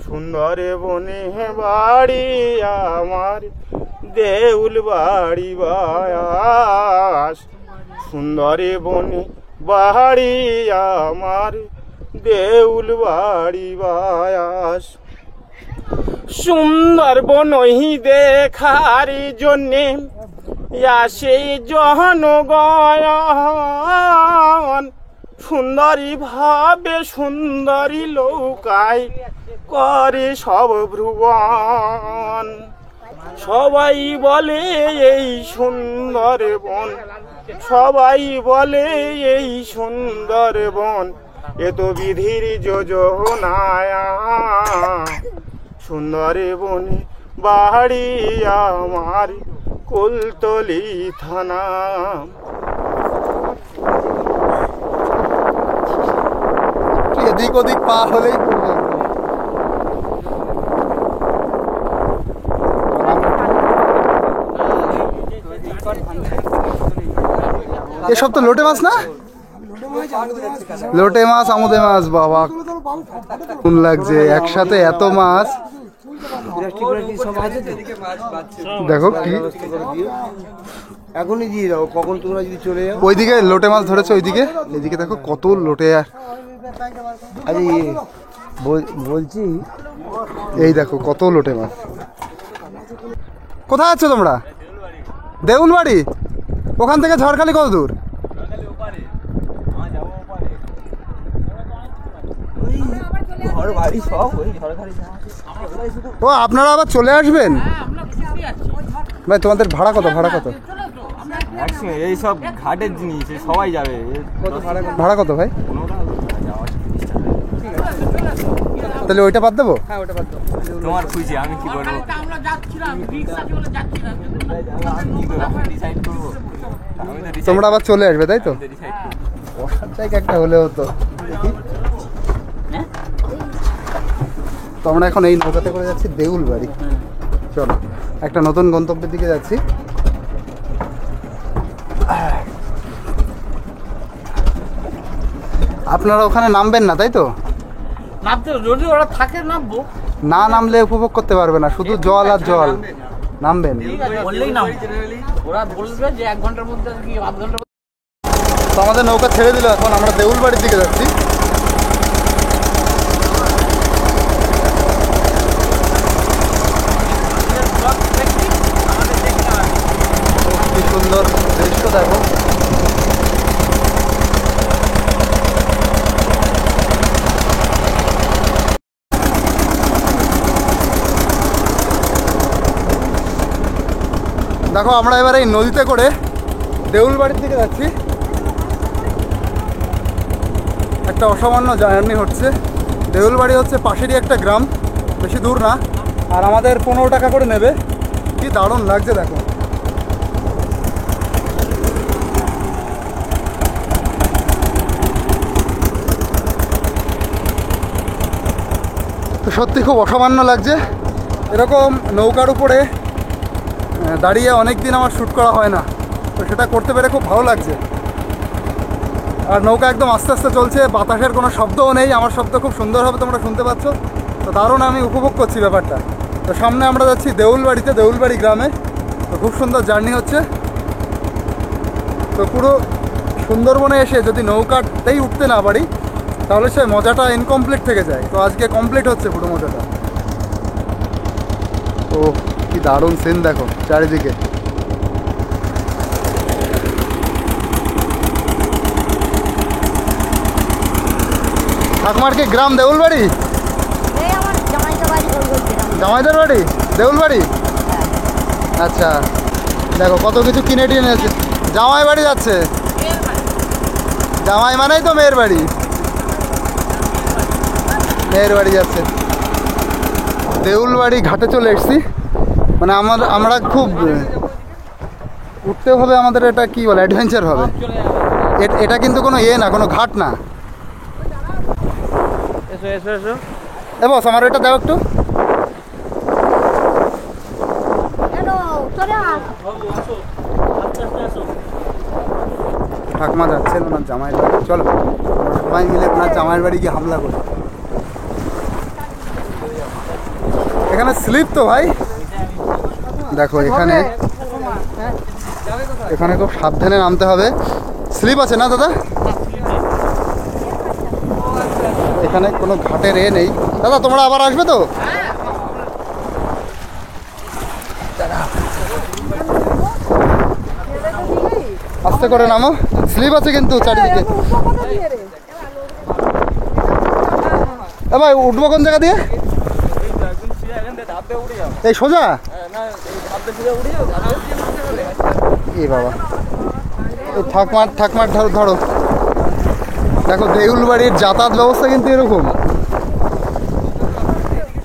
সুন্দরে বনে বাড়ি আমার, দেউল বাড়ি বায়াস। সুন্দরে বনে বাড়ি আমার, দেউল বাড়ি বায়াস। সুন্দর বনই দেখার জন্যে আসে জনগণ, সুন্দরী ভাবে সুন্দরী লৌকায় করে সব ভ্রুবন। সবাই বলে এই সুন্দর বন, সবাই বলে এই সুন্দর বন, এ তো বিধির যোজনায়া। সুন্দর বনে বাড়ি আমার, কুলতলি থানা। এদিক ওদিক পা হলেই এসব তো লোটে মাছ না? লোটে মাছ, আমুদে মাছ, বাবা কোন লাগছে একসাথে এত মাছ। দেখো কি এখনই দিয়ে দাও, কখন তোমরা যদি চলে যাও। ওইদিকে লোটে মাছ ধরেছে, ওইদিকে এদিকে দেখো কত লোটে। আর আরে বলছি এই দেখো কত লোটে মাছ। কোথায় আছো তোমরা? দেউল বাড়ি। ওখান থেকে ঝড়খালি কত দূর? ও আপনারা আবার চলে আসবেন ভাই? তোমাদের ভাড়া কত? ভাড়া কত? এই সব ঘাটের জিনিস সবাই যাবে। ভাড়া কত ভাই? তাহলে ওইটা বাদ দেবো? তোমার খুশি, আমি কি করবো? তোমরা আবার চলে আসবে তাই তো? বসার জায়গা একটা হলে হতো। দেখি তো আমরা এখন এই নৌকাতে করে যাচ্ছি দেউল বাড়ি। চলো একটা নতুন গন্তব্যের দিকে যাচ্ছি। আপনারা ওখানে নামবেন না তাই তো? নামতে যদি ওরা থাকে নামবো, না নামলে উপভোগ করতে পারবে না, শুধু জল আর জল। নামবেন বললেই নামবো। ওরা বলবে যে 1 ঘন্টার মধ্যে কি আধ ঘন্টার মধ্যে। তো আমাদের নৌকা ছেড়ে দিল, এখন আমরা দেউল বাড়ির দিকে যাচ্ছি। কি সুন্দর দৃশ্য দেখো। দেখো আমরা এবার এই নদীতে করে দেউল বাড়ির দিকে যাচ্ছি। একটা অসামান্য জার্নি হচ্ছে। দেউল বাড়ি হচ্ছে পাশেরই একটা গ্রাম, বেশি দূর না। আর আমাদের 15 টাকা করে নেবে। কি দারুণ লাগছে দেখো। তো সত্যি খুব অসামান্য লাগছে। এরকম নৌকার উপরে দাঁড়িয়ে অনেক দিন আমার শ্যুট করা হয় না, তো সেটা করতে পেরে খুব ভালো লাগছে। আর নৌকা একদম আস্তে আস্তে চলছে, বাতাসের কোনো শব্দও নেই। আমার শব্দ খুব সুন্দরভাবে তোমরা শুনতে পাচ্ছ, তো দারুণ আমি উপভোগ করছি ব্যাপারটা। তো সামনে আমরা যাচ্ছি দেউল বাড়িতে, দেউল বাড়ি গ্রামে। তো খুব সুন্দর জার্নি হচ্ছে। তো পুরো সুন্দরবনে এসে যদি নৌকাতেই উঠতে না পারি তাহলে সে মজাটা ইনকমপ্লিট থেকে যায়। তো আজকে কমপ্লিট হচ্ছে পুরো মজাটা। তো কি দারুণ সিন দেখো চারিদিকে। ঠাকুমার কি গ্রাম দেউল বাড়ি? জামাইদের বাড়ি দেউল বাড়ি। আচ্ছা দেখো কত কিছু কিনে টিনে এনেছে। জামাই বাড়ি যাচ্ছে। জামাই মানেই তো মেয়ের বাড়ি, মেয়ের বাড়ি যাচ্ছে। দেউল বাড়ি ঘাটে চলে এসেছি। মানে আমরা খুব উঠতে হবে আমাদের, এটা কি বলে অ্যাডভেঞ্চার হবে। এটা কিন্তু কোনো না, কোনো ঘাট না। এসো এসো এসো। এ বস আমার এটা দাও একটু। ঠাকুমা যাচ্ছেন ওনার জামাইয়ের বাড়ি। চলো আমরা সবাই মিলে ওনার জামাইয়ের বাড়ি গিয়ে হামলা করি। এখানে স্লিপ তো ভাই, দেখো এখানে এখানে খুব সাবধানে নামতে হবে। স্লিপ আছে না দাদা? এখানে কোনো ঘাটের নেই। দাদা তোমরা আবার আসবে তো? আস্তে করে নামো, স্লিপ আছে কিন্তু চারিদিকে। ভাই উঠবো কোন জায়গা দিয়ে? এই সোজা? এ বাবা, এই ঠাকমার ধরো ধরো। দেখো দেউলবাড়ির যাতায়াত ব্যবস্থা কিন্তু এরকম।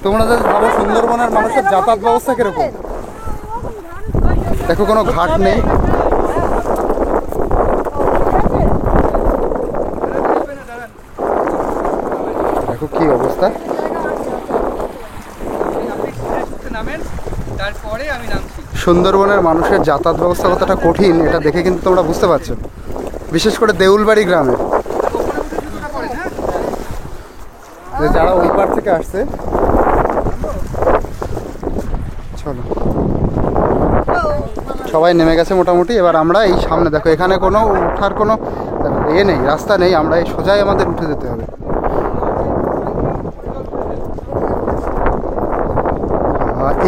তোমরা যদি ভাবো সুন্দরবনের মানুষের যাতায়াত ব্যবস্থা কিরকম, দেখো কোনো ঘাট নেই। দেখো কি অবস্থা। সুন্দরবনের মানুষের যাতায়াত ব্যবস্থা কতটা কঠিন এটা দেখে কিন্তু তোমরা বুঝতে পারছো, বিশেষ করে দেউলবাড়ি গ্রামে। যারা ওই পার থেকে আসছে, চলো সবাই নেমে গেছে মোটামুটি। এবার আমরা এই সামনে দেখো, এখানে কোনো ওঠার কোনো নেই, রাস্তা নেই। আমরা এই সোজাই আমাদের উঠে যেতে হবে।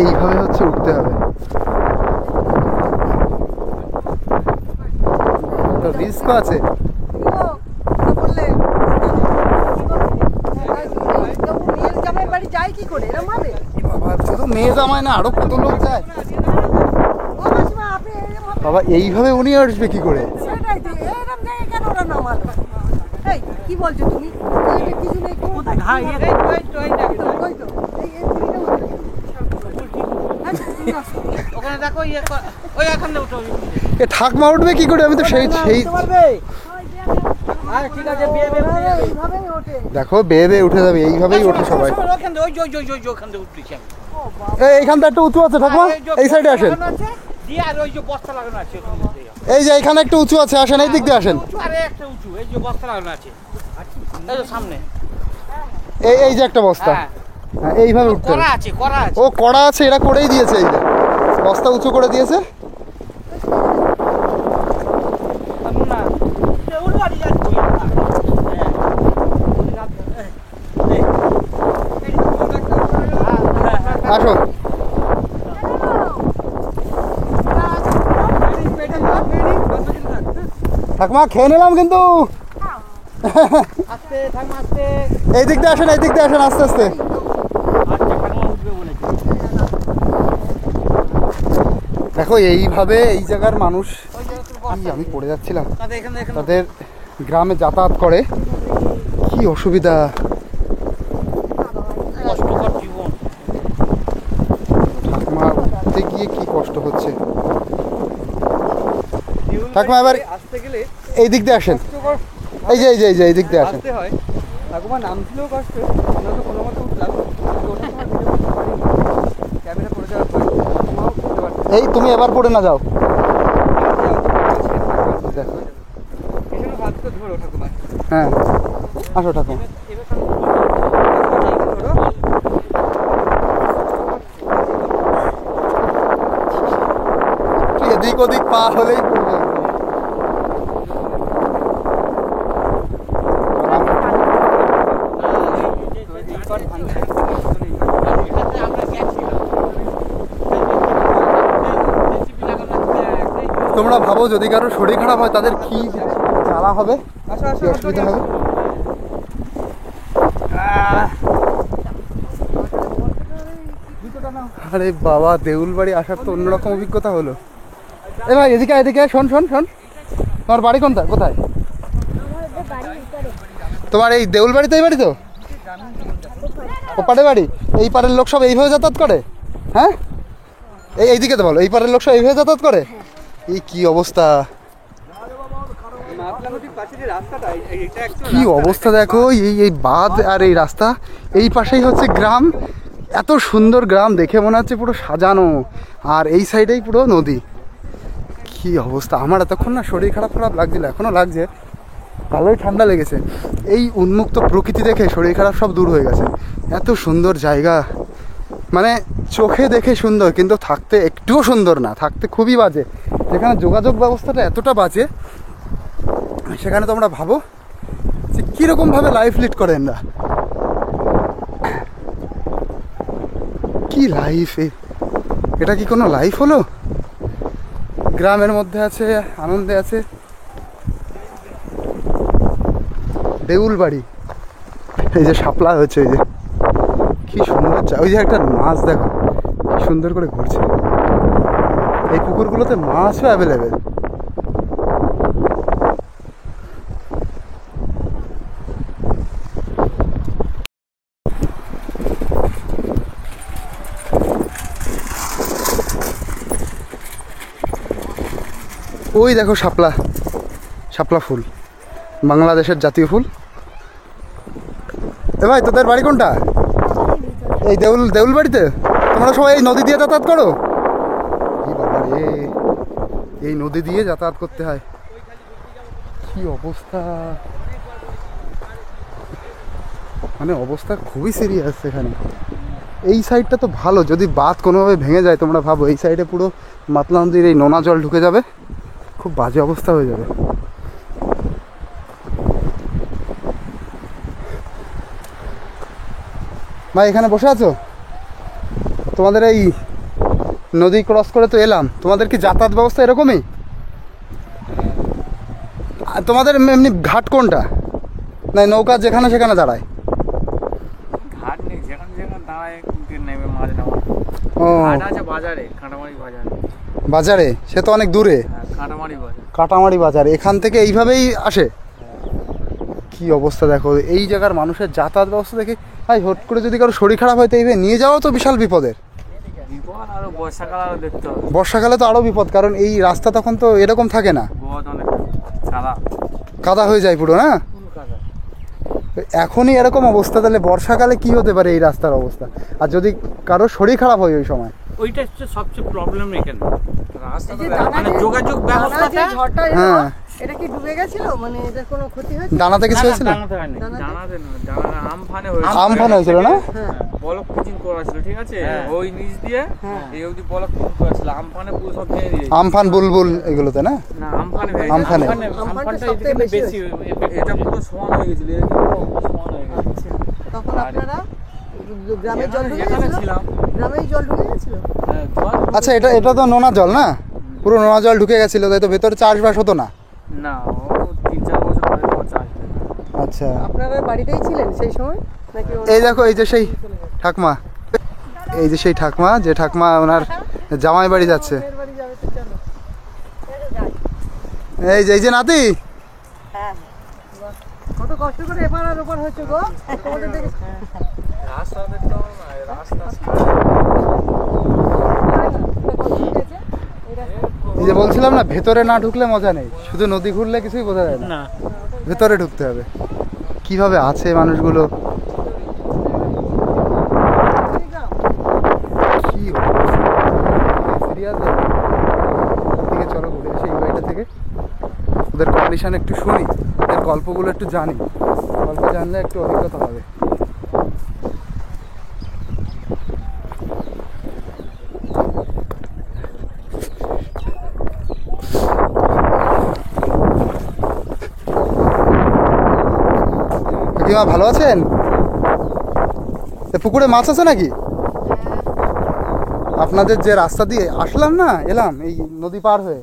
এইভাবে হচ্ছে উঠতে হবে। রিস্ক আছে। শুধু মেয়ে জামাই না, আরো কত লোক যায় বাবা। এইভাবে উনি আসবে কি করে? কি বলছো তুমি? ঠাকমা উঠবে কি করে? আমি তো সেই দেখো বেয়ে বেয়ে উঠে যাবে, এইভাবেই ওঠে সবাই। এইখানটা একটু উঁচু আছে ঠাকমা, এই সাইডে আসেন। এই যে এখানে একটু উঁচু আছে, আসেন এই দিক দিয়ে আসেন। এই যে একটা বস্তা, হ্যাঁ এইভাবে উঠতে হবে। ও কড়া আছে, এরা করেই দিয়েছে। এই যে বস্তা উঁচু করে দিয়েছে। আসো ঠাকুমা, খেয়ে নিলাম কিন্তু। এই দিক দিয়ে আসেন, এই দিক দিয়ে আসেন, আস্তে আস্তে। দেখো এইভাবে এই জায়গার মানুষ, আমি পড়ে যাচ্ছিলাম, তাদের গ্রামে যাতায়াত করে। কি অসুবিধা, ঠাকুমা উঠতে গিয়ে কি কষ্ট হচ্ছে। ঠাকুমা এবার এই দিক দিয়ে আসেন, এই যে এই দিক দিয়ে আসেন। ঠাকুমা নামছিলেও কষ্ট, আমরা তো কোনো মতো উঠলাম। ক্যামেরা পড়ে যাওয়ার পর এই তুমি এবার পড়ে না যাও। হ্যাঁ আসো ঠাকুমা। এদিক ওদিক পা হলেই পড়বে। তোমরা ভাবো যদি কারো শরীর খারাপ হয় তাদের কি জ্বালা হবে, কি অসুবিধা হবে। আরে বাবা, দেউলবাড়ি আসার তো অন্যরকম অভিজ্ঞতা হলো। এ ভাই এদিকে এদিকে শোন শোন শোন, তোমার বাড়ি কোনটা, কোথায়? তোমার এই দেউলবাড়িতে এই বাড়ি তো? ওপারে বাড়ি? এই পারের লোক সব এইভাবে যাতায়াত করে? হ্যাঁ এইদিকে তো বলো, এই পারের লোক সব এইভাবে যাতায়াত করে? এই কি অবস্থা, কি অবস্থা দেখো। এই বাঁধ আর এই রাস্তা, এই পাশেই হচ্ছে গ্রাম। এত সুন্দর গ্রাম, দেখে মনে হচ্ছে পুরো সাজানো, আর এই সাইডেই পুরো নদী। কি অবস্থা। আমার এতক্ষণ না শরীর খারাপ লাগছিল, এখনও লাগছে, ভালোই ঠান্ডা লেগেছে। এই উন্মুক্ত প্রকৃতি দেখে শরীর খারাপ সব দূর হয়ে গেছে। এত সুন্দর জায়গা, মানে চোখে দেখে সুন্দর, কিন্তু থাকতে একটুও সুন্দর না, থাকতে খুবই বাজে। যেখানে যোগাযোগ ব্যবস্থাটা এতটা বাজে, সেখানে তোমরা ভাবো যে কীরকমভাবে লাইফ লিড করে এরা। কি লাইফ এটা কি কোনো লাইফ হলো? গ্রামের মধ্যে আছে, আনন্দে আছে। দেউল বাড়ি, এই যে শাপলা হয়েছে, এই যে কি সুন্দর, ওই যে একটা মাছ দেখো কি সুন্দর করে ঘুরছে। এই পুকুরগুলোতে মাছও অ্যাভেলেবেল। ওই দেখো শাপলা, শাপলা ফুল বাংলাদেশের জাতীয় ফুল। এ ভাই, তোদের বাড়ি কোনটা? এই দেউল বাড়িতে? তোমরা সবাই এই নদী দিয়ে যাতায়াত করো? এই বাবা রে, এই নদী দিয়ে যাতায়াত করতে হয়, কি অবস্থা! মানে অবস্থা খুবই সিরিয়াস এখানে। এই সাইডটা তো ভালো, যদি বাঁধ কোনোভাবে ভেঙে যায়, তোমরা ভাবো এই সাইডে পুরো মাতলা নদীর এই নোনা জল ঢুকে যাবে, খুব বাজে অবস্থা হয়ে যাবে। ভাই এখানে বসে আছো? তোমাদের এই নদী ক্রস করে তো এলাম, তোমাদের কি যাতায়াত ব্যবস্থা এরকমই? তোমাদের এমনি ঘাট কোনটা? না নৌকা যেখানে সেখানে দাঁড়ায়? ঘাট নেই, যেখানে যেখানে দাঁড়ায় নেমে মাছ নেওয়া। ও ঘাট আছে বাজারে, কাঁটামারি বাজারে। বাজারে? সে তো অনেক দূরে। কাঁটামারি বাজার। কাটামারি বাজার, এখান থেকে এইভাবেই আসে? কি অবস্থা দেখো এই জায়গার মানুষের যাতায়াত ব্যবস্থা দেখে। ভাই হট করে যদি কারো শরীর খারাপ হয় তো এইভাবে নিয়ে যাওয়া তো বিশাল বিপদের। বিপদ, আরো বর্ষাকাল আরো দেখতে হবে। বর্ষাকালে তো আরও বিপদ, কারণ এই রাস্তা তখন তো এরকম থাকে না, বিপদ অনেক, কাদা কাদা হয়ে যায় পুরো। না কাদা। এখনই এরকম অবস্থা, তাহলে বর্ষাকালে কি হতে পারে এই রাস্তার অবস্থা? আর যদি কারো শরীর খারাপ হয় ওই সময়, ওইটা হচ্ছে সবচেয়ে প্রবলেম এখানে। রাস্তা এই যে দানা মানে যে- যোগাযোগ দানা ব্যবস্থাটা। যে ঝড়টা এলো, হ্যাঁ। এটা কি ডুবে গেছিল? মানে এদের কোনো ক্ষতি হয়েছে? দানাতে কিছু হয়েছিল? জানাতে হয়নি, জানাতে না, জানাতে আমফানে হয়েছিল। আমফান হয়েছিল না? হ্যাঁ। বলক পিচিং করা ছিল, ঠিক আছে, ওই নিচ দিয়ে এই অবধি বলক পিচিং করা ছিল, আমফানে পুরো সব ভেঙে দিয়েছে। আমফান বুলবুল এগুলোতে না? না আমফানে আমফানে। আমফানটা সবথেকে এদিকে বেশি বেশি, এটা পুরো সমান হয়ে গেছিল, এদিকে পুরো সমান হয়ে গেছে। তখন আপনারা গ্রামে জল ঢুকে যেখানে গেছিল? ছিলাম, গ্রামেই জল ঢুকে গেছিল? হ্যাঁ, তোমার আচ্ছা, এটা তো নোনা জল না? পুরো নোনা জল ঢুকে গেছিল, তাই তো ভেতরে চাষবাস হতো না? না, ও 3-4 বছর পরে তোমার চাষ দেয়। আচ্ছা, আপনারা বাড়িতেই ছিলেন সেই সময় নাকি? এই দেখো এই যে সেই ঠাকমা, এই যে সেই ঠাকমা, যে ঠাকমা ওনার জামাই বাড়ি যাচ্ছে। ওদের বাড়ি যাবে তো চলো। এই যে নাতি, হ্যাঁ, কত কষ্ট করে এপার আর ওপার হচ্ছে গো তোমাদের দেখে। রাস্তা দেখতে হবে না, এই রাস্তা এই যে বলছিলাম না, ভেতরে না ঢুকলে মজা নেই, শুধু নদী ঘুরলে কিছুই বোঝা যায় না, না। ভেতরে ঢুকতে হবে। কিভাবে আছে মানুষগুলো, কি সিরিয়াস। এদিকে চলো ঘুরে আসি এই বাড়িটা থেকে, ওদের কন্ডিশন একটু শুনি, ওদের গল্পগুলো একটু জানি, গল্প জানলে একটু অভিজ্ঞতা হবে। কাকিমা ভালো আছেন? পুকুরে মাছ আছে নাকি? আপনাদের যে রাস্তা দিয়ে আসলাম না, এলাম এই নদী পার হয়ে,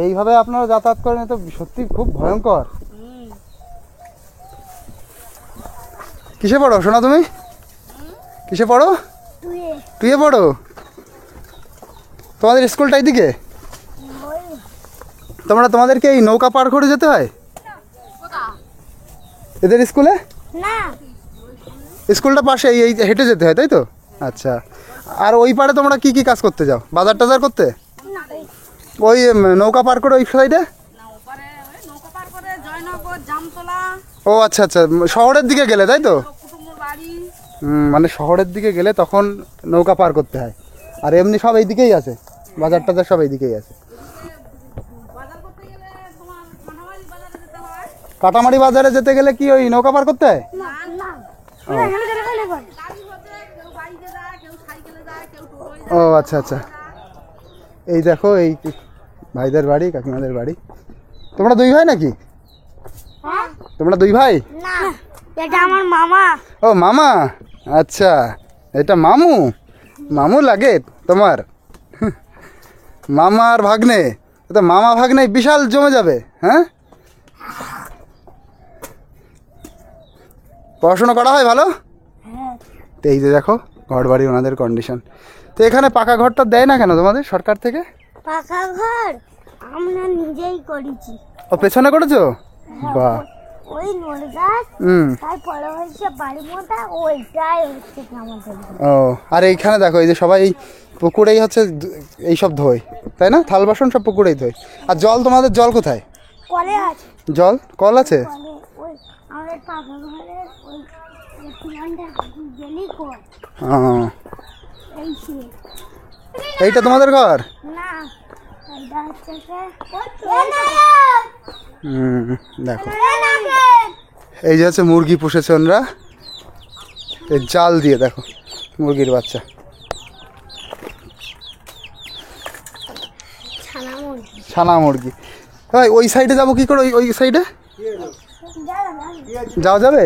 এইভাবে আপনারা যাতায়াত করেন, তো সত্যি খুব ভয়ঙ্কর। কিসে পড়ো শোনা তুমি? কিসে পড়ো? টুয়ে পড়ো? তোমাদের স্কুলটা এইদিকে? তোমাদেরকে এই নৌকা পার করে যেতে হয় এদের স্কুলে? না, স্কুলটা পাশে, এই হেঁটে যেতে হয় তাই তো? আচ্ছা, আর ওই পারে তোমরা কি কি কাজ করতে যাও? বাজার টাজার করতে? ওই নৌকা পার করে ওই সাইডে? ও আচ্ছা আচ্ছা, শহরের দিকে গেলে তাই তো? মানে শহরের দিকে গেলে তখন নৌকা পার করতে হয়, আর এমনি সব এই দিকেই আছে, বাজার টাজার সব এই দিকেই আছে। কাটামারি বাজারে যেতে গেলে কি ওই নৌকা পার করতে হয়? না, না, এখানে গেলে পারে। ও আচ্ছা আচ্ছা, এই দেখো এই ভাইদের বাড়ি, কাকিমাদের বাড়ি। তোমরা দুই ভাই নাকি? তোমরা দুই ভাই? না, এটা আমার মামা। ও মামা, আচ্ছা এটা মামু। মামু লাগে তোমার? মামা আর ভাগ্নে, তো মামা ভাগ্নে বিশাল জমে যাবে। হ্যাঁ, পড়াশোনা করা হয় ভালো? তো এই যে দেখো ঘর বাড়ি ওনাদের কন্ডিশন। তো এখানে পাকা ঘরটা দেয় না কেন তোমাদের সরকার থেকে? পাকা ঘর আমরা নিজেই করেছি। ও পেছনে করেছো? বাহ। ওই নড় গাছ, তারপরে হচ্ছে বাড়ি মোটা, ওইটাই হচ্ছে আমাদের। ও আর এইখানে দেখো এই যে সবাই পুকুরেই হচ্ছে এইসব ধোয়, তাই না? থাল বাসন সব পুকুরেই ধোয়। আর জল, তোমাদের জল কোথায়? কলে আছে। জল কল আছে? কলে ওই আমাদের পাকা ঘরের ওই পিলানটা গেলেই কল। এই সে। এইটা তোমাদের ঘর? না, এটা হচ্ছে দেখো এই যে হচ্ছে মুরগি পুষেছে ওনরা, এই জাল দিয়ে দেখো মুরগির বাচ্চা। ছানা মুরগি। ভাই ওই সাইডে যাবো কি করে? ওই সাইডে যাওয়া যাবে?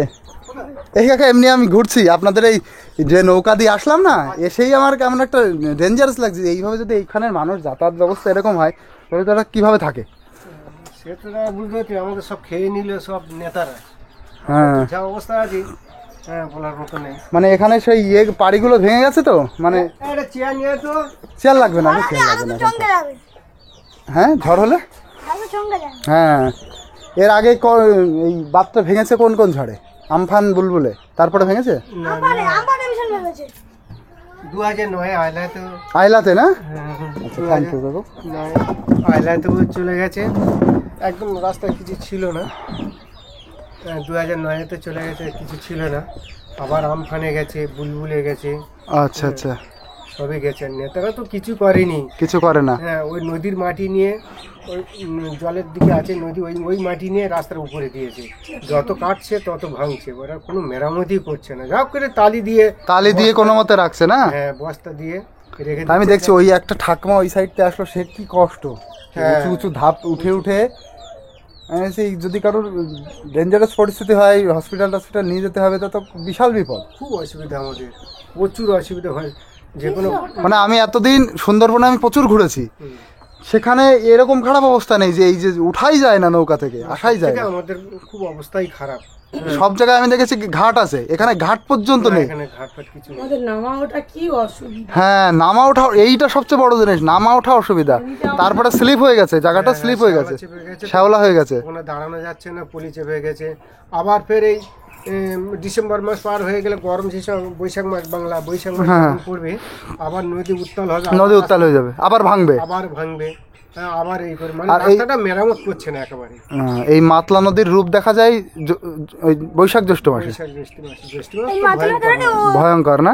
এই কাকা এমনি আমি ঘুরছি আপনাদের এই যে নৌকা দিয়ে আসলাম না, এসেই আমার কেমন একটা ডেঞ্জারাস লাগছে। এইভাবে যদি এইখানের মানুষ যাতায়াত ব্যবস্থা এরকম হয় তাহলে তারা কীভাবে থাকে? সেটা বুঝতে পারছি, আমাদের সব খেয়ে নিল সব নেতারা। হ্যাঁ, যা অবস্থা আছে বলার মতো নেই। মানে এখানে সেই পাড়িগুলো ভেঙে গেছে তো, মানে একটা চেয়ার নিয়ে তো। চেয়ার লাগবে না, চেয়ার লাগবে না। হ্যাঁ, ঝড় হলে? হ্যাঁ, এর আগে এই বাঁধটা ভেঙেছে কোন কোন ঝড়ে? আমফান, বুলবুলে, তারপরে ভেঙেছে 2009 আইলায় তো। আইলাতে না? আচ্ছা, থ্যাংক ইউ কাকু। আইলায় তো চলে গেছে, একদম রাস্তায় কিছু ছিল না। 2009-তে চলে গেছে, কিছু ছিল না। আবার আমফানে গেছে, বুলবুলে গেছে। আচ্ছা আচ্ছা, সবই গেছে। নেতারা তো কিছু করেনি, কিছু করে না। হ্যাঁ, ওই নদীর মাটি নিয়ে, ওই জলের দিকে আছে নদী, ওই মাটি নিয়ে রাস্তার উপরে দিয়েছে। যত কাটছে তত ভাঙছে, ওরা কোনো মেরামতি করছে না। যা করে তালি দিয়ে কোনো মতে রাখছে না। হ্যাঁ, বস্তা দিয়ে রেখে। আমি দেখছি ওই একটা ঠাকমা ওই সাইডতে আসলো, সে কি কষ্ট, উঁচু উঁচু ধাপ উঠে উঠে। সেই যদি কারোর ডেঞ্জারাস পরিস্থিতি হয়, হসপিটাল নিয়ে যেতে হবে, তো বিশাল বিপদ। খুব অসুবিধা, আমাদের প্রচুর অসুবিধা হয়। যে কোনো মানে আমি এতদিন সুন্দরবনে আমি প্রচুর ঘুরেছি, সেখানে এরকম খারাপ অবস্থা নেই যে এই যে উঠাই যায় না নৌকা থেকে, আসাই যায় না। আমাদের খুব অবস্থাই খারাপ। সব জায়গায় আমি দেখেছি ঘাট আছে, এখানে ঘাট পর্যন্ত নেই। এখানে ঘাট ফাট কিছু নেই। আমাদের নামা ওঠা কি অসুবিধা। হ্যাঁ, নামা ওঠা এইটা সবচেয়ে বড় জিনিস, নামা ওঠা অসুবিধা। তারপরে স্লিপ হয়ে গেছে, জায়গাটা স্লিপ হয়ে গেছে, শ্যাওলা হয়ে গেছে, ওখানে দাঁড়ানো যাচ্ছে না, পলি চেপে গেছে। আবার ফের এই ডিসেম্বর মাস পার হয়ে গেলে গরম শেষে বৈশাখ মাস, বৈশাখ মাস পড়বে, আবার নদী উত্তাল হবে, নদী উত্তাল হয়ে যাবে, আবার ভাঙবে। হ্যাঁ, আবার এই করে মানে রাস্তাটা মেরামত করছে না একেবারে। এই মাতলা নদীর রূপ দেখা যায় ওই বৈশাখ জ্যৈষ্ঠ মাসে। ভয়ঙ্কর না?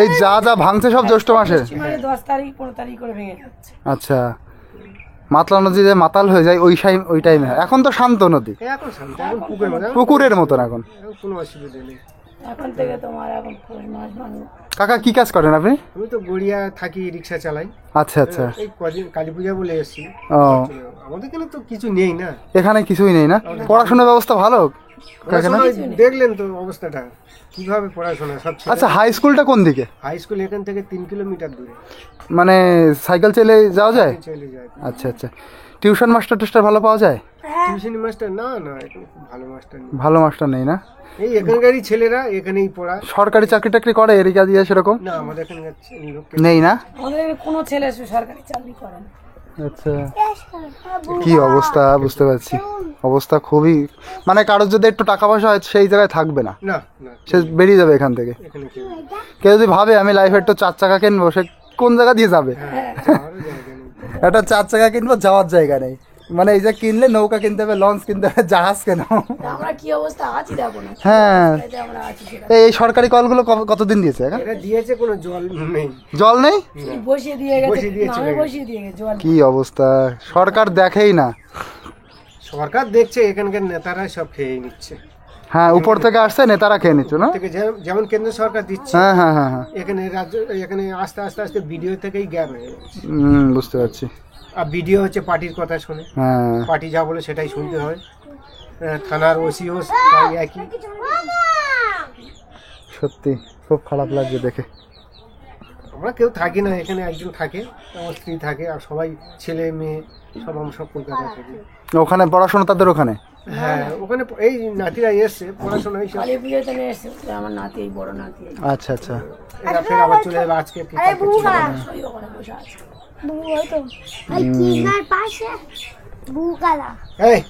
এই যা যা ভাঙছে সব জ্যৈষ্ঠ মাসে। 10 তারিখ 15 তারিখ করে ভেঙে যাচ্ছে। আচ্ছা, মাতলা নদী যে মাতাল হয়ে যায় ওই টাইমে। এখন তো শান্ত নদী, এখন শান্ত, এখন পুকুরের মতন, এখন কোনো অসুবিধা নেই। এখন থেকে তোমার এখন পৌষ মাস মানুষ। কাকা কি কাজ করেন আপনি? আমি তো গড়িয়া থাকি, রিক্সা চালাই। আচ্ছা আচ্ছা, এই কদিন কালী পূজা বলে এসেছি। ও, আমাদের এখানে তো কিছু নেই না, এখানে কিছুই নেই না। পড়াশোনার ব্যবস্থা ভালো? দেখলেন তো অবস্থাটা, কিভাবে পড়াশোনা সব। আচ্ছা, হাই স্কুলটা কোন দিকে? হাই স্কুল এখান থেকে 3 কিলোমিটার দূরে। মানে সাইকেল চলে যাওয়া যায়? চলে যায়। আচ্ছা আচ্ছা, টিউশন মাস্টার ভালো পাওয়া যায়? টিউশন মাস্টার না, এখানে খুব ভালো মাস্টার নেই। ভালো মাস্টার নেই না? এই এখানকারই ছেলেরা এখানেই পড়ায়। সরকারি চাকরি টাকরি করে এরিকা দিয়ে সেরকম? না, আমাদের এখানকার লোক নেই না? আমাদের কোনো ছেলে সরকারি চাকরি করে না। আচ্ছা, কি অবস্থা বুঝতে পারছি। অবস্থা খুবই, মানে কারোর যদি একটু টাকা পয়সা হয় সেই জায়গায় থাকবে না, না, সে বেরিয়ে যাবে এখান থেকে। এখানে কেউ যদি ভাবে আমি লাইফে একটু 4 চাকা কিনবো, সে কোন জায়গা দিয়ে যাবে? একটা 4 চাকা কিনবো, যাওয়ার জায়গা নেই। মানে এই যে কিনলে নৌকা কিনতে হবে, লঞ্চ কিনতে হবে, জাহাজ কেন। আমরা কি অবস্থা আছি দেখো না। হ্যাঁ, আমরা আছি এই সরকারি কলগুলো কতদিন দিয়েছে? এটা দিয়েছে, কোনো জল নেই। জল নেই? বসিয়ে দিয়ে গেছে, আমি বসিয়ে দিয়ে গেছে জল। কি অবস্থা, সরকার দেখেই না। সরকার দেখছে, এখানকার নেতারা সব খেয়ে নিচ্ছে। হ্যাঁ উপর থেকে আসছে নেতারা খেয়ে নিচ্ছ না? থেকে যেমন কেন্দ্র সরকার দিচ্ছে, হ্যাঁ হ্যাঁ হ্যাঁ হ্যাঁ এখানে রাজ্য, এখানে আস্তে আস্তে আস্তে বিডিও থেকেই গ্যাপ হয়ে যাচ্ছে। বুঝতে পারছি। আর বিডিও হচ্ছে পার্টির কথা শোনে, হ্যাঁ পার্টি যা বলে সেটাই শুনতে হয়। থানার ওসিও তাই একই। সত্যি খুব খারাপ লাগছে দেখে। আমরা কেউ থাকি না এখানে, একজন থাকে, আমার স্ত্রী থাকে, আর সবাই ছেলে মেয়ে সব আমরা সব কলকাতায় থাকি। ওখানে পড়াশোনা তাদের ওখানে? হ্যাঁ ওখানে এই নাতিরা এসছে পড়াশোনা, এই সব কালী পুজোতে নিয়ে এসছে আমার নাতি, এই বড় নাতি, আচ্ছা আচ্ছা। এরা ফের আবার চলে যাবে আজকে কি কালকে চলে যাবে। ওই ওখানে বসে আছে। ওই তো ওই কৃষ্ণার পাশে বুকালা। এই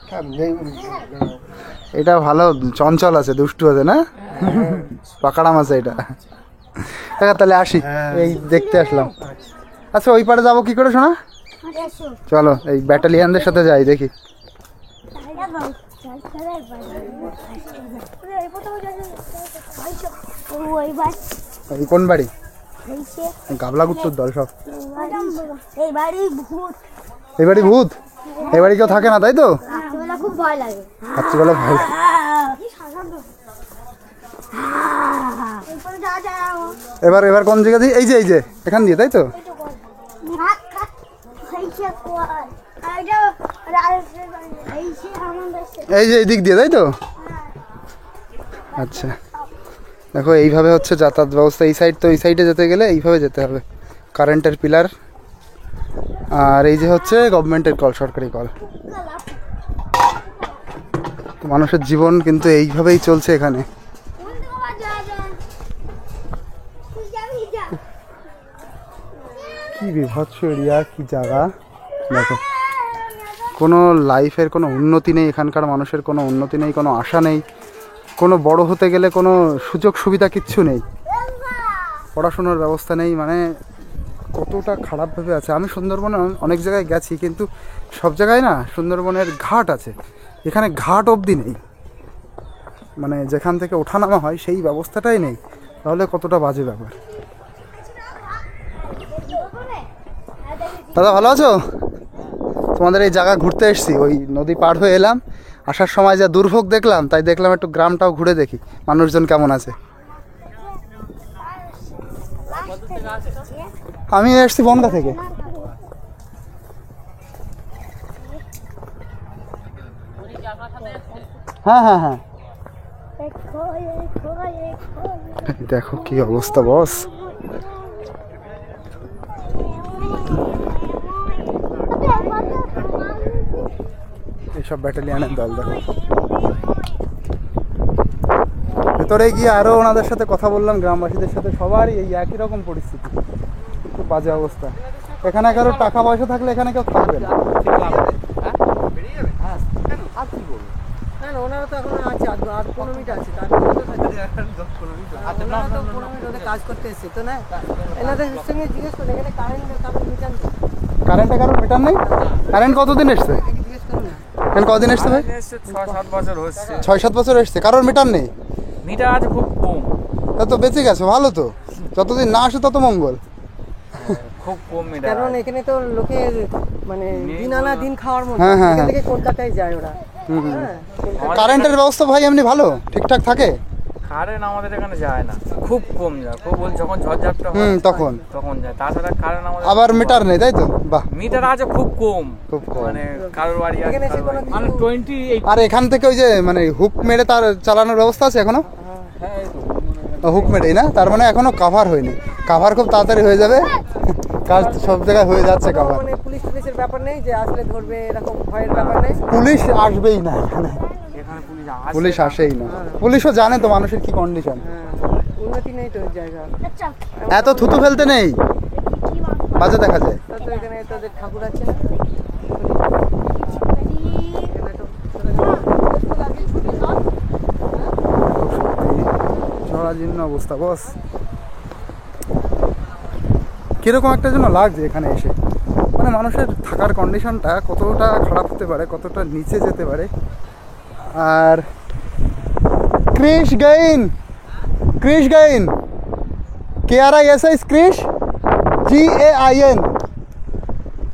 থাম, নেই, এটা ভালো চঞ্চল আছে, দুষ্টু আছে না? পাকাড়াম আছে এটা। দেখা তাহলে আসি, এই দেখতে আসলাম। আচ্ছা ওই পারে যাবো কি করে শোনা? এসো চলো এই ব্যাটালিয়ানদের সাথে যাই দেখি। ওই বাড়ি এই কোন বাড়ি? এইসে গাবলা গুত্তর দল সব। এই বাড়ি ভূত, এই বাড়ি ভূত? এই বাড়ি কেউ থাকে না তাই তো? রাত্রিবেলা খুব ভয় লাগে। রাত্রিবেলা ভয় লাগে। এরপরে যা যা এবার এবার কোন জায়গা দিয়ে? এই যে এখান দিয়ে তাই তো? এই যে এই দিক দিয়ে তাই তো? আচ্ছা দেখো এইভাবে হচ্ছে যাতায়াত ব্যবস্থা। এই সাইড তো, এই সাইডে যেতে গেলে এইভাবে যেতে হবে। কারেন্টের পিলার, আর এই যে হচ্ছে গভর্নমেন্টের কল, সরকারি কল। তো মানুষের জীবন কিন্তু এইভাবেই চলছে এখানে। কি বিভৎস এরিয়া, কি জায়গা দেখো। কোনো লাইফের কোনো উন্নতি নেই এখানকার মানুষের, কোনো উন্নতি নেই, কোনো আশা নেই, কোনো বড় হতে গেলে কোনো সুযোগ সুবিধা কিচ্ছু নেই, পড়াশোনার ব্যবস্থা নেই। মানে কতটা খারাপভাবে আছে। আমি সুন্দরবনে অনেক জায়গায় গেছি, কিন্তু সব জায়গায় না সুন্দরবনের ঘাট আছে, এখানে ঘাট অবধি নেই। মানে যেখান থেকে ওঠানামা হয় সেই ব্যবস্থাটাই নেই, তাহলে কতটা বাজে ব্যাপার। দাদা ভালো আছো? তোমাদের এই জায়গা ঘুরতে এসেছি, ওই নদী পার হয়ে এলাম, আসার সময় যা দুর্ভোগ দেখলাম, তাই দেখলাম একটু গ্রামটাও ঘুরে দেখি মানুষজন কেমন আছে। আমি এসেছি বনগা থেকে। হ্যাঁ হ্যাঁ হ্যাঁ দেখো কি অবস্থা বস। এইসব ব্যাটালিয়ানের দল দেখো। ভেতরে গিয়ে আরও ওনাদের সাথে কথা বললাম, গ্রামবাসীদের সাথে, সবারই এই একই রকম পরিস্থিতি, খুব বাজে অবস্থা। এখানে কারো টাকা পয়সা থাকলে এখানে কেউ থাকবে না। ওনারা তো এখন আছে, আর 15 মিনিট আছে, তারপরে ওনারা তো 15 মিনিট ওদের কাজ করতে এসছে তো না। এনাদের সঙ্গে জিজ্ঞেস করুন এখানে কারেন্টের কারণ মিটার নেই। কারেন্টের কারণ মিটার নেই? কারেন্ট কতদিন এসছে? জিজ্ঞেস করুন না। এখন কদিন এসছে ভাই? 6-7 বছর হচ্ছে। 6-7 বছর এসছে, কারোর মিটার নেই? মিটার আছে খুব কম, তা তো বেঁচে গেছো, ভালো তো। যতদিন না আসে তত মঙ্গল। খুব কম মিটার। কারণ এখানে তো লোকের মানে দিন আনা দিন খাওয়ার মতো, হ্যাঁ, হ্যাঁ, এখান হ্যাঁ। থেকে কলকাতায় যায় ওরা। হ্যাঁ, কারেন্টের ব্যবস্থা ভাই এমনি ভালো ঠিকঠাক থাকে? কারেন্ট আমাদের এখানে যায় না, খুব কম যায়, খুব যখন ঝড়ঝাপটা হয় তখন যায়। তাছাড়া কারেন্ট আমাদের আবার মিটার নেই তাই তো? বাহ, মিটার আছে খুব কম, খুব কম। মানে কারোর বাড়ি আছে, এখানে এসে কারোর বাড়ি কোনো নেই। মানে 28 আর এখান থেকে ওই যে মানে হুক মেরে তার চালানোর ব্যবস্থা আছে এখনো? হুক মেরেই না, তার মানে এখনো কাভার হয়নি। কাভার খুব তাড়াতাড়ি হয়ে যাবে, কাজ সব জায়গায় হয়ে যাচ্ছে কাভার। মানে পুলিশের ব্যাপার নেই যে আসলে ধরবে, এরকম ভয়ের ব্যাপার নেই। পুলিশ আসবেই না এখানে, এখানে পুলিশ আসে পুলিশ আসেই না। পুলিশও জানে তো মানুষের কি কন্ডিশন। হ্যাঁ, উন্নতি নেই তো ওই জায়গা। এত থুতু ফেলতে নেই, বাজে দেখা যায়। তো এখানে তোদের ঠাকুর আছে না? এখানে তো জরাজীর্ণ অবস্থা বস। কিরকম একটা জন্য লাগছে এখানে এসে, মানে মানুষের থাকার কন্ডিশনটা কতটা খারাপ হতে পারে, কতটা নিচে যেতে পারে। আর ক্রিশ গাইন KRISIS ক্রিশ GAIN,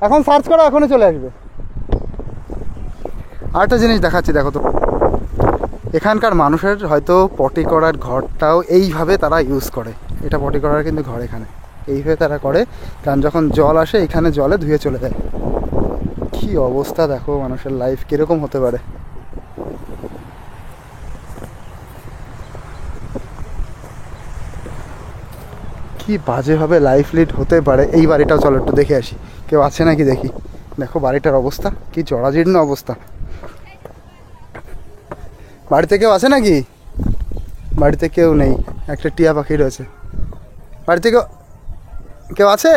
এখন সার্চ করো, এখনই চলে আসবে। আরেকটা জিনিস দেখাচ্ছি দেখো তো, এখানকার মানুষের হয়তো পটি করার ঘরটাও এইভাবে তারা ইউজ করে। এটা পটি করার কিন্তু ঘর এখানে এইভাবে তারা করে, কারণ যখন জল আসে এখানে জলে ধুয়ে চলে যায়। কি অবস্থা দেখো, মানুষের লাইফ কীরকম হতে পারে। কি বাজেভাবে লাইফ লিড হতে পারে। এই বাড়িটাও চলো একটু দেখে আসি, কেউ আছে নাকি দেখি। দেখো বাড়িটার অবস্থা কি জরাজীর্ণ অবস্থা। বাড়িতে কেউ আছে নাকি? বাড়িতে কেউ নেই, একটা টিয়া পাখি রয়েছে। বাড়িতে কেউ আছে?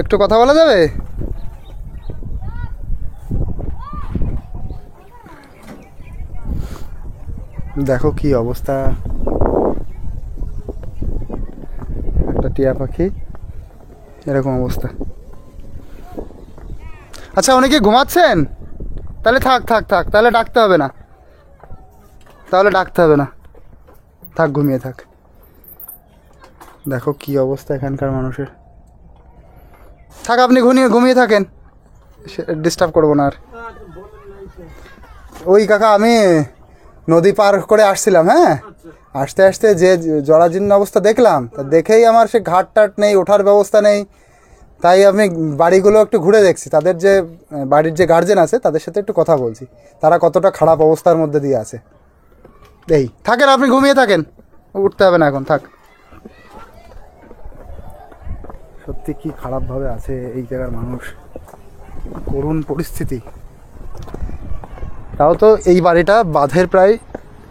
একটু কথা বলা যাবে? দেখো কি অবস্থা, একটা টিয়া পাখি, এরকম অবস্থা। আচ্ছা উনি কি ঘুমাচ্ছেন? তাহলে থাক থাক থাক, তাহলে ডাকতে হবে না, তাহলে ডাকতে হবে না, থাক ঘুমিয়ে থাক। দেখো কি অবস্থা এখানকার মানুষের। থাক আপনি ঘুমিয়ে থাকেন, ডিস্টার্ব করবো না আর। ওই কাকা আমি নদী পার করে আসছিলাম, হ্যাঁ আসতে আসতে যে জরাজীর্ণ অবস্থা দেখলাম, তা দেখেই আমার সে ঘাট টাট নেই, ওঠার ব্যবস্থা নেই, তাই আমি বাড়িগুলো একটু ঘুরে দেখছি। তাদের যে বাড়ির যে গার্জেন আছে তাদের সাথে একটু কথা বলছি, তারা কতটা খারাপ অবস্থার মধ্যে দিয়ে আছে। এই থাকেন, আপনি ঘুমিয়ে থাকেন, উঠতে হবে না এখন, থাক। সত্যি কি খারাপভাবে আছে এই জায়গার মানুষ, করুণ পরিস্থিতি। তাও তো এই বাড়িটা বাঁধের প্রায়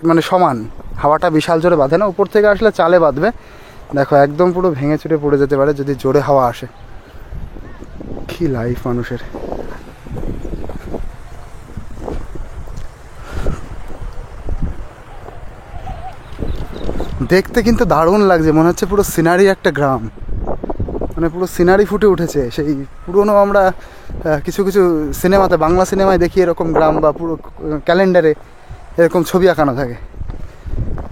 মানে সমান, হাওয়াটা বিশাল জোরে বাঁধে না, উপর থেকে আসলে চালে বাঁধবে। দেখো একদম পুরো ভেঙে চুরে পড়ে যেতে পারে যদি জোরে হাওয়া আসে। কি লাইফ মানুষের। দেখতে কিন্তু দারুণ লাগছে, মনে হচ্ছে পুরো সিনারি একটা গ্রাম, মানে পুরো সিনারি ফুটে উঠেছে। সেই পুরনো আমরা কিছু কিছু সিনেমাতে, বাংলা সিনেমায় দেখি এরকম গ্রাম, বা পুরো ক্যালেন্ডারে এরকম ছবি আঁকানো থাকে।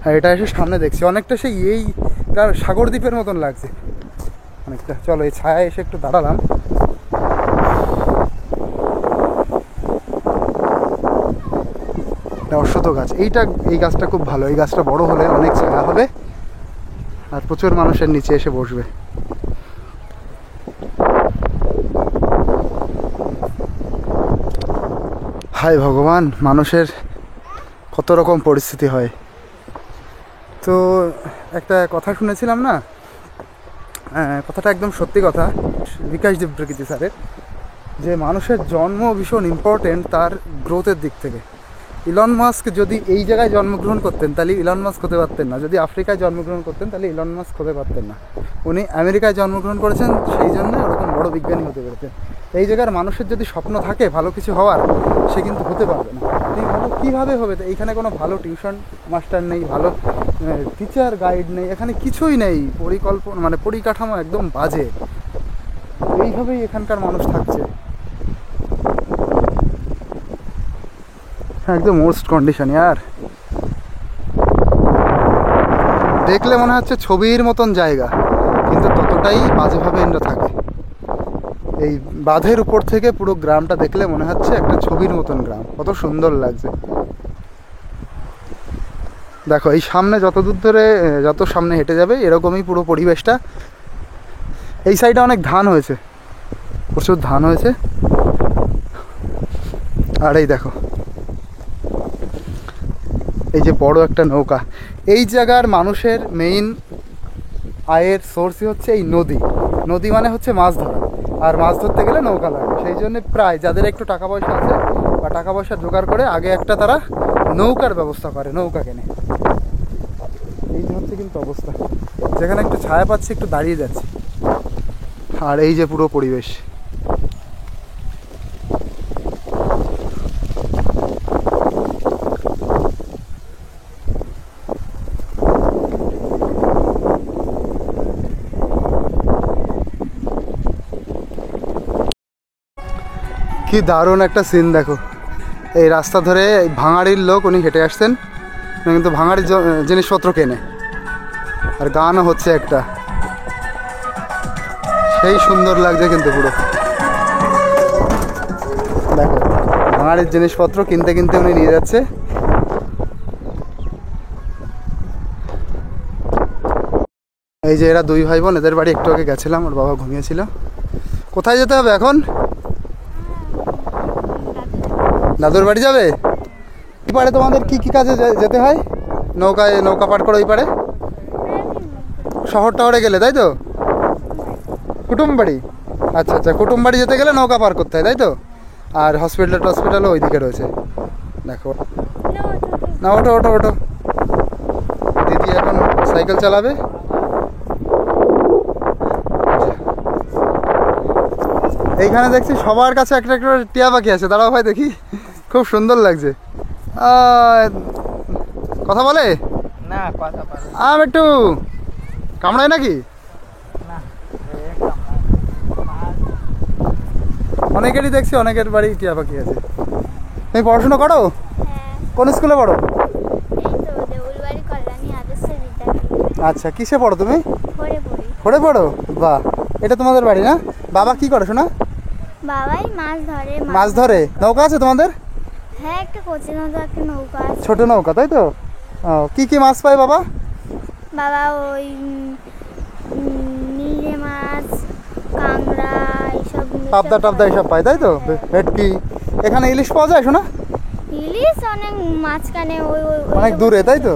আর এটা এসে সামনে দেখছি অনেকটা সেই এই সাগর দ্বীপের মতন লাগছে অনেকটা। চলো এই ছায়ায় এসে একটু দাঁড়ালাম। অশ্বত্থ গাছ, এই গাছটা খুব ভালো, এই গাছটা বড় হলে অনেক ছায়া হবে আর প্রচুর মানুষের নিচে এসে বসবে। হায় ভগবান, মানুষের কত রকম পরিস্থিতি হয়। তো একটা কথা শুনেছিলাম না, কথাটা একদম সত্যি কথা, বিকাশ দেবপ্রকৃতি স্যারের, যে মানুষের জন্ম ভীষণ ইম্পর্টেন্ট তার গ্রোথের দিক থেকে। ইলন মাস্ক যদি এই জায়গায় জন্মগ্রহণ করতেন তাহলে ইলন মাস্ক হতে পারতেন না, যদি আফ্রিকায় জন্মগ্রহণ করতেন তাহলে ইলন মাস্ক হতে পারতেন না। উনি আমেরিকায় জন্মগ্রহণ করেছেন, সেই জন্য ওরকম বড় বিজ্ঞানী হতে পেরেছেন। এই জায়গার মানুষের যদি স্বপ্ন থাকে ভালো কিছু হওয়ার, সে কিন্তু হতে পারবে না। ভালো কীভাবে হবে? এইখানে কোনো ভালো টিউশন মাস্টার নেই, ভালো টিচার গাইড নেই, এখানে কিছুই নেই, পরিকল্পনা মানে পরিকাঠামো একদম বাজে। এইভাবেই এখানকার মানুষ থাকছে, একদম ওয়ার্স্ট কন্ডিশন ইয়ার। দেখলে মনে হচ্ছে ছবির মতন জায়গা, কিন্তু ততটাই বাজেভাবে এরা থাকে। এই বাঁধের উপর থেকে পুরো গ্রামটা দেখলে মনে হচ্ছে একটা ছবির মতন গ্রাম, কত সুন্দর লাগছে। দেখো এই সামনে যতদূর ধরে যত সামনে হেঁটে যাবে এরকমই পুরো পরিবেশটা। এই সাইডে অনেক ধান হয়েছে, প্রচুর ধান হয়েছে। আর এই দেখো এই যে বড় একটা নৌকা, এই জায়গার মানুষের মেইন আয়ের সোর্সই হচ্ছে এই নদী। নদী মানে হচ্ছে মাছ ধরা, আর মাছ ধরতে গেলে নৌকা লাগে। সেই জন্য প্রায় যাদের একটু টাকা পয়সা আছে বা টাকা পয়সা জোগাড় করে আগে একটা তারা নৌকার ব্যবস্থা করে, নৌকা কেনে। এই যে হচ্ছে কিন্তু অবস্থা, যেখানে একটু ছায়া পাচ্ছি একটু দাঁড়িয়ে যাচ্ছি। আর এই যে পুরো পরিবেশ, কি দারুণ একটা সিন দেখো। এই রাস্তা ধরে ভাঙাড়ির লোক উনি হেঁটে আসছেন, কিন্তু ভাঙাড়ির জিনিসপত্র কেনে, আর গানও হচ্ছে একটা, সেই সুন্দর লাগছে কিন্তু পুরো। দেখো ভাঙাড়ির জিনিসপত্র কিনতে কিনতে উনি নিয়ে যাচ্ছে। এই যে এরা দুই ভাই বোন, এদের বাড়ি একটু আগে গেছিলাম, ওর বাবা ঘুমিয়েছিল। কোথায় যেতে হবে এখন? দাদুর বাড়ি যাবে? ওই পারে তোমাদের কি কি কাজে যেতে হয়? নৌকা পার করে ওই পারে শহর টহরে গেলে, তাই তো? কুটুম বাড়ি? আচ্ছা আচ্ছা, কুটুম বাড়ি যেতে গেলে নৌকা পার করতে হয়, তাই তো? আর হসপিটালও ওইদিকে রয়েছে। দেখো না, ওঠো ওঠো ওঠো। দিদি এখন সাইকেল চালাবে। এইখানে দেখছি সবার কাছে একটা একটা টিয়া পাখি আছে। দাঁড়াও ভাই দেখি, খুব সুন্দর লাগছে। কথা বলে না, কথা বলে একটু কামড়ায় নাকি? অনেকেরই দেখছি, অনেকের বাড়ি টিয়া পাখি আছে। তুমি পড়াশোনা করো? কোন স্কুলে পড়ো? আচ্ছা, কিসে পড়ো তুমি? পড়ে পড়ো? বাহ, এটা তোমাদের বাড়ি না? বাবা কি করে শোনা? বাবাই মাছ ধরে। মাছ ধরে? নৌকা আছে তোমাদের? হ্যাঁ, একটা কোচি নৌকা, একটা নৌকা আছে। ছোট নৌকা, তাই তো? কি কি মাছ পায় বাবা? বাবা ওই নিলে মাছ, কাঁকড়া, এইসব পাবদা টাবদা এইসব পায়, তাই তো? ভেটকি। এখানে ইলিশ পাওয়া যায় শোনা? ইলিশ অনেক মাঝখানে অনেক দূরে, তাই তো?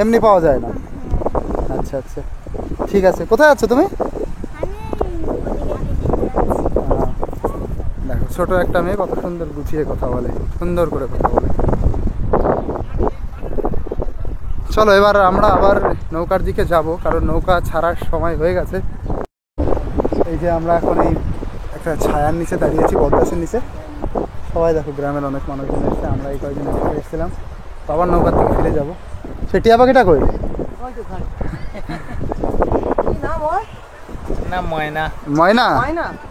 এমনি পাওয়া যায় না। আচ্ছা আচ্ছা, ঠিক আছে। কোথায় আছো তুমি? দেখো ছোট একটা মেয়ে কত সুন্দর গুছিয়ে কথা বলে, সুন্দর করে কথা বলে। চলো এবার আমরা আবার নৌকার দিকে যাব, কারণ নৌকা ছাড়ার সময় হয়ে গেছে। এই যে আমরা এখন এই একটা ছায়ার নিচে দাঁড়িয়েছি, বটগাছের নিচে। সবাই দেখো, গ্রামের অনেক মানুষজন এসেছে, আমরা এই কয়েকদিন আগে এসেছিলাম। আবার নৌকার দিকে ফিরে যাবো। সে টিয়া পাখিটা কই? না, ময়না। ময়না?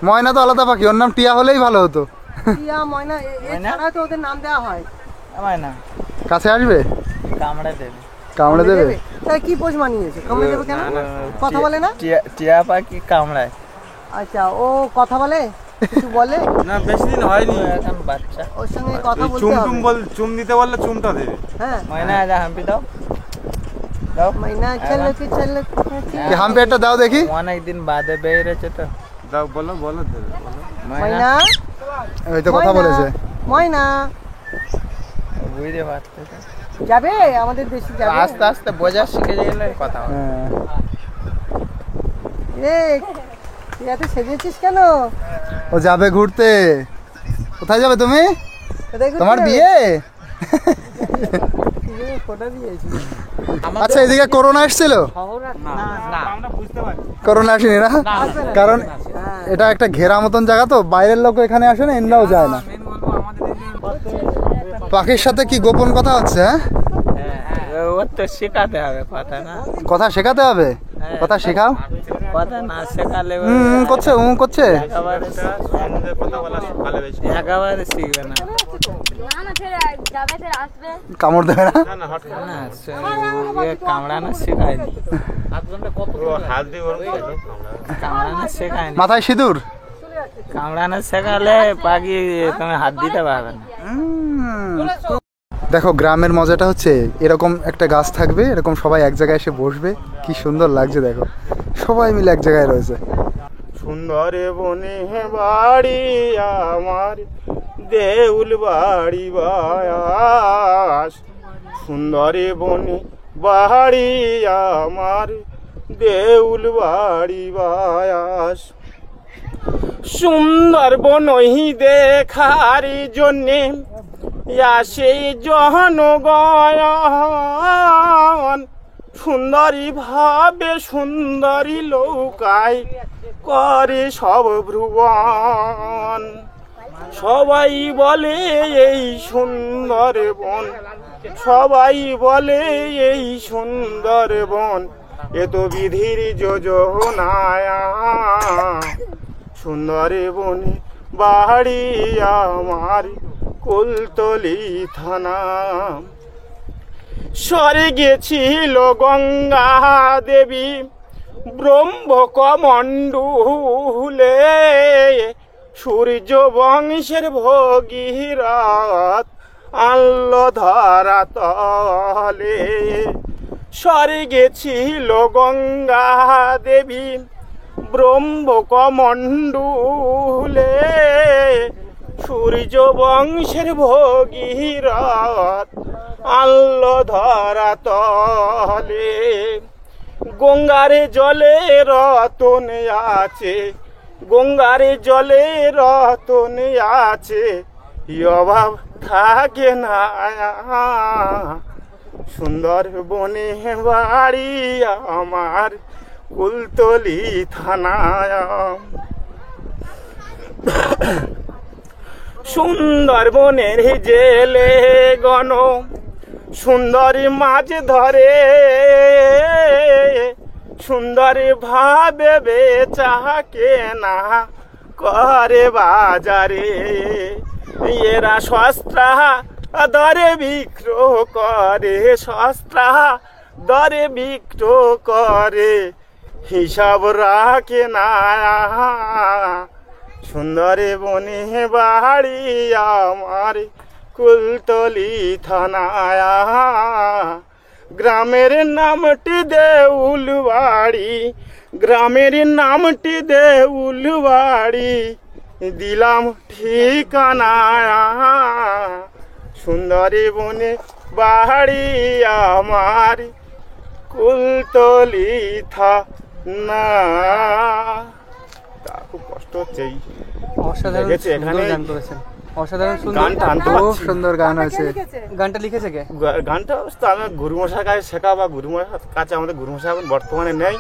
ময়না তো আলাদা পাখি, ওর নাম টিয়া হলেই ভালো হতো। টিয়া, ময়না এছাড়া তো ওদের নাম দেওয়া হয়। ময়না কাছে আসবে? কামড়ে দেবে। কামড়ে দেবে? তাই কি পোষ মানিয়েছে? কামড়ে দেবে কেন? কথা বলে না? টিয়া পাখি কামড়ায়। আচ্ছা, ও কথা বলে? কিছু বলে না, বেশি দিন হয়নি, এখন বাচ্চা। ওর সঙ্গে কথা বলতে চুম হবে। চুম দিতে বললে চুমটা দেবে। হ্যাঁ, ময়না যা হাম্পি দাও দাও। ময়না ছেলে কি ছেলে? কি হাম্পি একটা দাও দেখি। অনেকদিন বাদে বেরিয়েছে তো। দাও, বলো বলো দেবে, বলো। ময়না, ওই তো কথা বলেছে। ময়না বুঝতে পারতেছে, যাবে আমাদের দেশে, যাবে আস্তে আস্তে বোঝা শিখে গেলে কথা হবে। হ্যাঁ। তুই এত সেজেছিস কেন? ও যাবে ঘুরতে। কোথায় যাবে তুমি? তোমার বিয়ে? ফটো দিয়েছি। আচ্ছা, এদিকে করোনা এসেছিল? করোনা আসেনি না? কারণ এটা একটা ঘেরা মতন জায়গা তো, বাইরের লোক এখানে আসে না, এনরাও যায় না। পাখির সাথে কি গোপন কথা হচ্ছে? হ্যাঁ, ওর তো শেখাতে হবে কথা, না? কথা শেখাতে হবে। কথা শেখাও। কথা না শেখালে করছে করছে একেবারে শিখবে না। কামড় দেবে না? কামড়ানো শেখায়নি, কামড়ানো শেখায়নি। মাথায় সিঁদুর? কামড়ানো শেখালে পাখি তুমি হাত দিতে পারবে না। দেখো গ্রামের মজাটা হচ্ছে এরকম একটা গাছ থাকবে, এরকম সবাই এক জায়গায় এসে বসবে, কি সুন্দর লাগছে দেখো, সবাই মিলে এক জায়গায় রয়েছে। সুন্দরে বনে বাড়ি আমার, দেউল বাড়ি বায়াস। সুন্দরে বনে বাড়ি আমার, দেউল বাড়ি বায়াস। সুন্দর বনই দেখার জন্যে আসে জনগণ। সুন্দরী ভাবে সুন্দরী লৌকায় করে সব ভ্রুবন। সবাই বলে এই সুন্দর বন, সবাই বলে এই সুন্দর বন, এ তো বিধির যোজনায়। সুন্দরে বনে বাড়ি আমার, কুলতলি থানা। স্বর্গে ছিল গঙ্গা দেবী ব্রহ্ম কমণ্ডুলে, সূর্য বংশের ভগীরথ আনলো ধরা তলে। স্বর্গে ছিল গঙ্গা দেবী ব্রহ্মকমণ্ডলে, সূর্য বংশের ভগীরথ আনলো ধরা তলে। গঙ্গারে জলে রতন আছে, গঙ্গারে জলে রতন আছে, অভাব থাকে না। সুন্দর বনে বাড়ি আমার, কুলতলি থানায়। সুন্দরবনের জেলে গণ সুন্দরী মাছ ধরে, সুন্দর ভাবে বেচা কেনা করে বাজারে। এরা সস্তা দরে বিক্রয় করে, সস্তা দরে বিক্রয় করে, হিসাব রাখে না। সুন্দরে বনে বাড়ি আমার, কুলতলি থানায়। গ্রামের নামটি দেউলবাড়ি, গ্রামের নামটি দেউলবাড়ি, দিলাম ঠিকানা। সুন্দরী বনে বাড়ি আমার, কুলতলি থানা। খুব কষ্ট হচ্ছে। অসাধারণ সুন্দর গান করেছেন, অসাধারণ সুন্দর গানটা আনতে খুব পারছি না। সুন্দর গান আছে। গানটা লিখেছে কে? গানটা তো আমার গুরুমশার কাছে শেখা, বা গুরুমশার কাছে, আমাদের গুরুমশা এখন বর্তমানে নেই,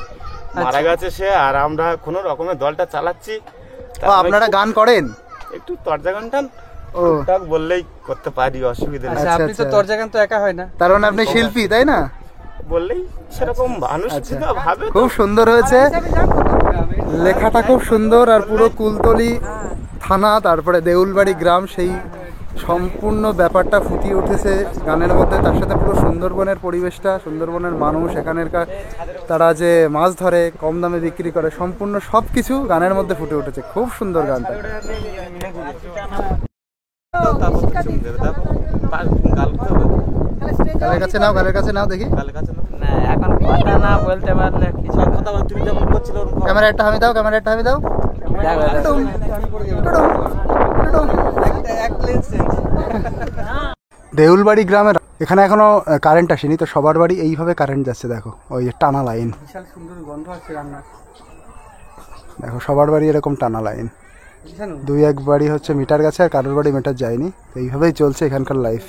মারা গেছে সে। আর আমরা কোনো রকমের দলটা চালাচ্ছি। ও, আপনারা গান করেন? একটু তরজা গান টান ও টুকটাক বললেই করতে পারি, অসুবিধা নেই। আচ্ছা, আপনি তো আচ্ছা। তরজা গান তো একা হয় না। তার মানে আপনি শিল্পী, তাই না? বললেই সেরকম মানুষ আচ্ছা। ভাবে। খুব সুন্দর হয়েছে লেখাটা, খুব সুন্দর। আর পুরো কুলতলি থানা, তারপরে দেউলবাড়ি গ্রাম, সেই সম্পূর্ণ ব্যাপারটা ফুটিয়ে উঠেছে গানের মধ্যে। তার সাথে পুরো সুন্দরবনের পরিবেশটা, সুন্দরবনের মানুষ, এখানেরকার তারা যে মাছ ধরে, কম দামে বিক্রি করে, সম্পূর্ণ সব কিছু গানের মধ্যে ফুটে উঠেছে। খুব সুন্দর গানটা। গালের কাছে নাও, গালের কাছে নাও দেখি। না, এখন কথা না বলতে পারলে কিছু তুমি যেমন করছিল ক্যামেরা একটা হামি দাও, ক্যামেরা একটা হামি দাও। টুডুম, টুডুম, টুডুম। দেউলবাড়ি গ্রামের এখানে এখনো কারেন্ট আসেনি, তো সবার বাড়ি এইভাবে কারেন্ট যাচ্ছে। দেখো ওই যে টানা লাইন, বিশাল সুন্দর গন্ধ আসছে রান্না। দেখো সবার বাড়ি এরকম টানা লাইন। দুই এক বাড়ি হচ্ছে মিটার গেছে, আর কারোর বাড়ি মিটার যায়নি। তো এইভাবেই চলছে এখানকার লাইফ।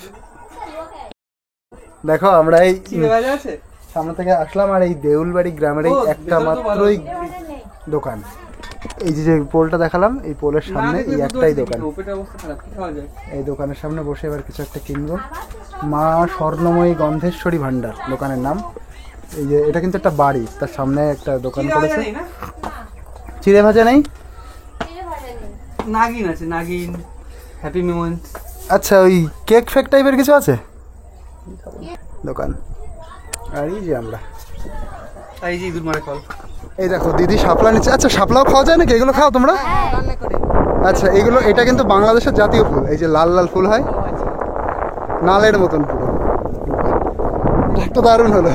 দেখো আমরা এই সামনে থেকে আসলাম, আর এই দেউলবাড়ি গ্রামের এই একটা মাত্রই দোকান। এই যে পোলটা দেখালাম, এই পোলের সামনে এই একটাই দোকান। এই দোকানের সামনে বসে এবার কিছু একটা কিনবো। মা স্বর্ণময়ী গন্ধেশ্বরী ভান্ডার দোকানের নাম। এই যে এটা কিন্তু একটা বাড়ি, তার সামনে একটা দোকান করেছে। চিড়ে ভাজা নেই? নাগিন আছে, নাগিন, হ্যাপি মোমেন্টস। আচ্ছা, ওই কেক ফেক টাইপের কিছু আছে দোকান। আর এই যে আমরা, এই যে ইঁদুর মারা কল। এই দেখো দিদি শাপলা নিচ্ছে। আচ্ছা, শাপলাও খাওয়া যায় নাকি? এগুলো খাও তোমরা? আচ্ছা, এগুলো, এটা কিন্তু বাংলাদেশের জাতীয় ফুল। এই যে লাল লাল ফুল হয়, নালের মতন পুরো। একটু দারুণ হলো।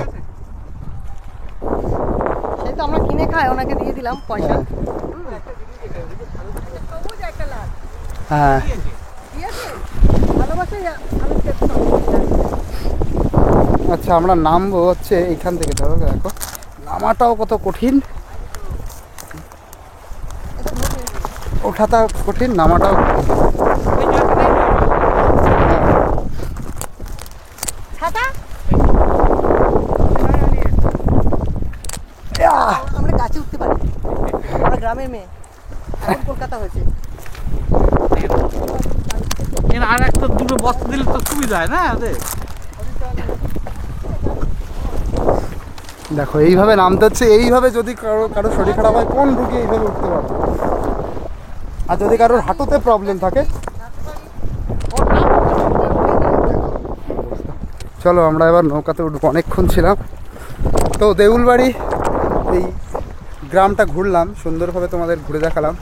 সেই তো আমরা কিনে খাই, ওনাকে দিয়ে দিলাম পয়সা। হ্যাঁ, ভালোবাসে আমি খেতে। আচ্ছা আমরা নামবো হচ্ছে এইখান থেকে। ধরো দেখো নামাটাও কত কঠিন, ওঠাটা কঠিন, নামাটাও কঠিন। ছাতা আমরা গাছে উঠতে পারি, আমরা গ্রামের মেয়ে, এখন কলকাতা হয়েছে। আর একটা দুটো বস্তা দিলে তো সুবিধা হয় না। দেখো এইভাবে নামতে হচ্ছে। এইভাবে যদি কারো শরীর খারাপ হয়, কোন রুগী এইভাবে উঠতে পারবে? আর যদি কারোর হাঁটুতে প্রবলেম থাকে, চলো আমরা এবার নৌকাতে উঠবো। অনেকক্ষণ ছিলাম তো দেউলবাড়ি, এই গ্রামটা ঘুরলাম সুন্দরভাবে, তোমাদের ঘুরে দেখালাম।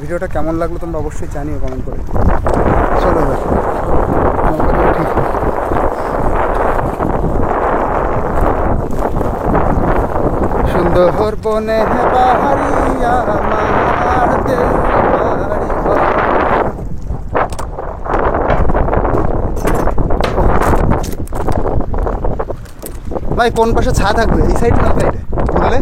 ভিডিওটা কেমন লাগলো তোমরা অবশ্যই জানিও কমেন্ট করে। চলো এবার নৌকাতে উঠি। সুন্দরবনে বাড়ি আমার দেশ বাড়ি ঘর। ভাই কোন পাশে ছা থাকবে, এই সাইডে না সাইডে বললে?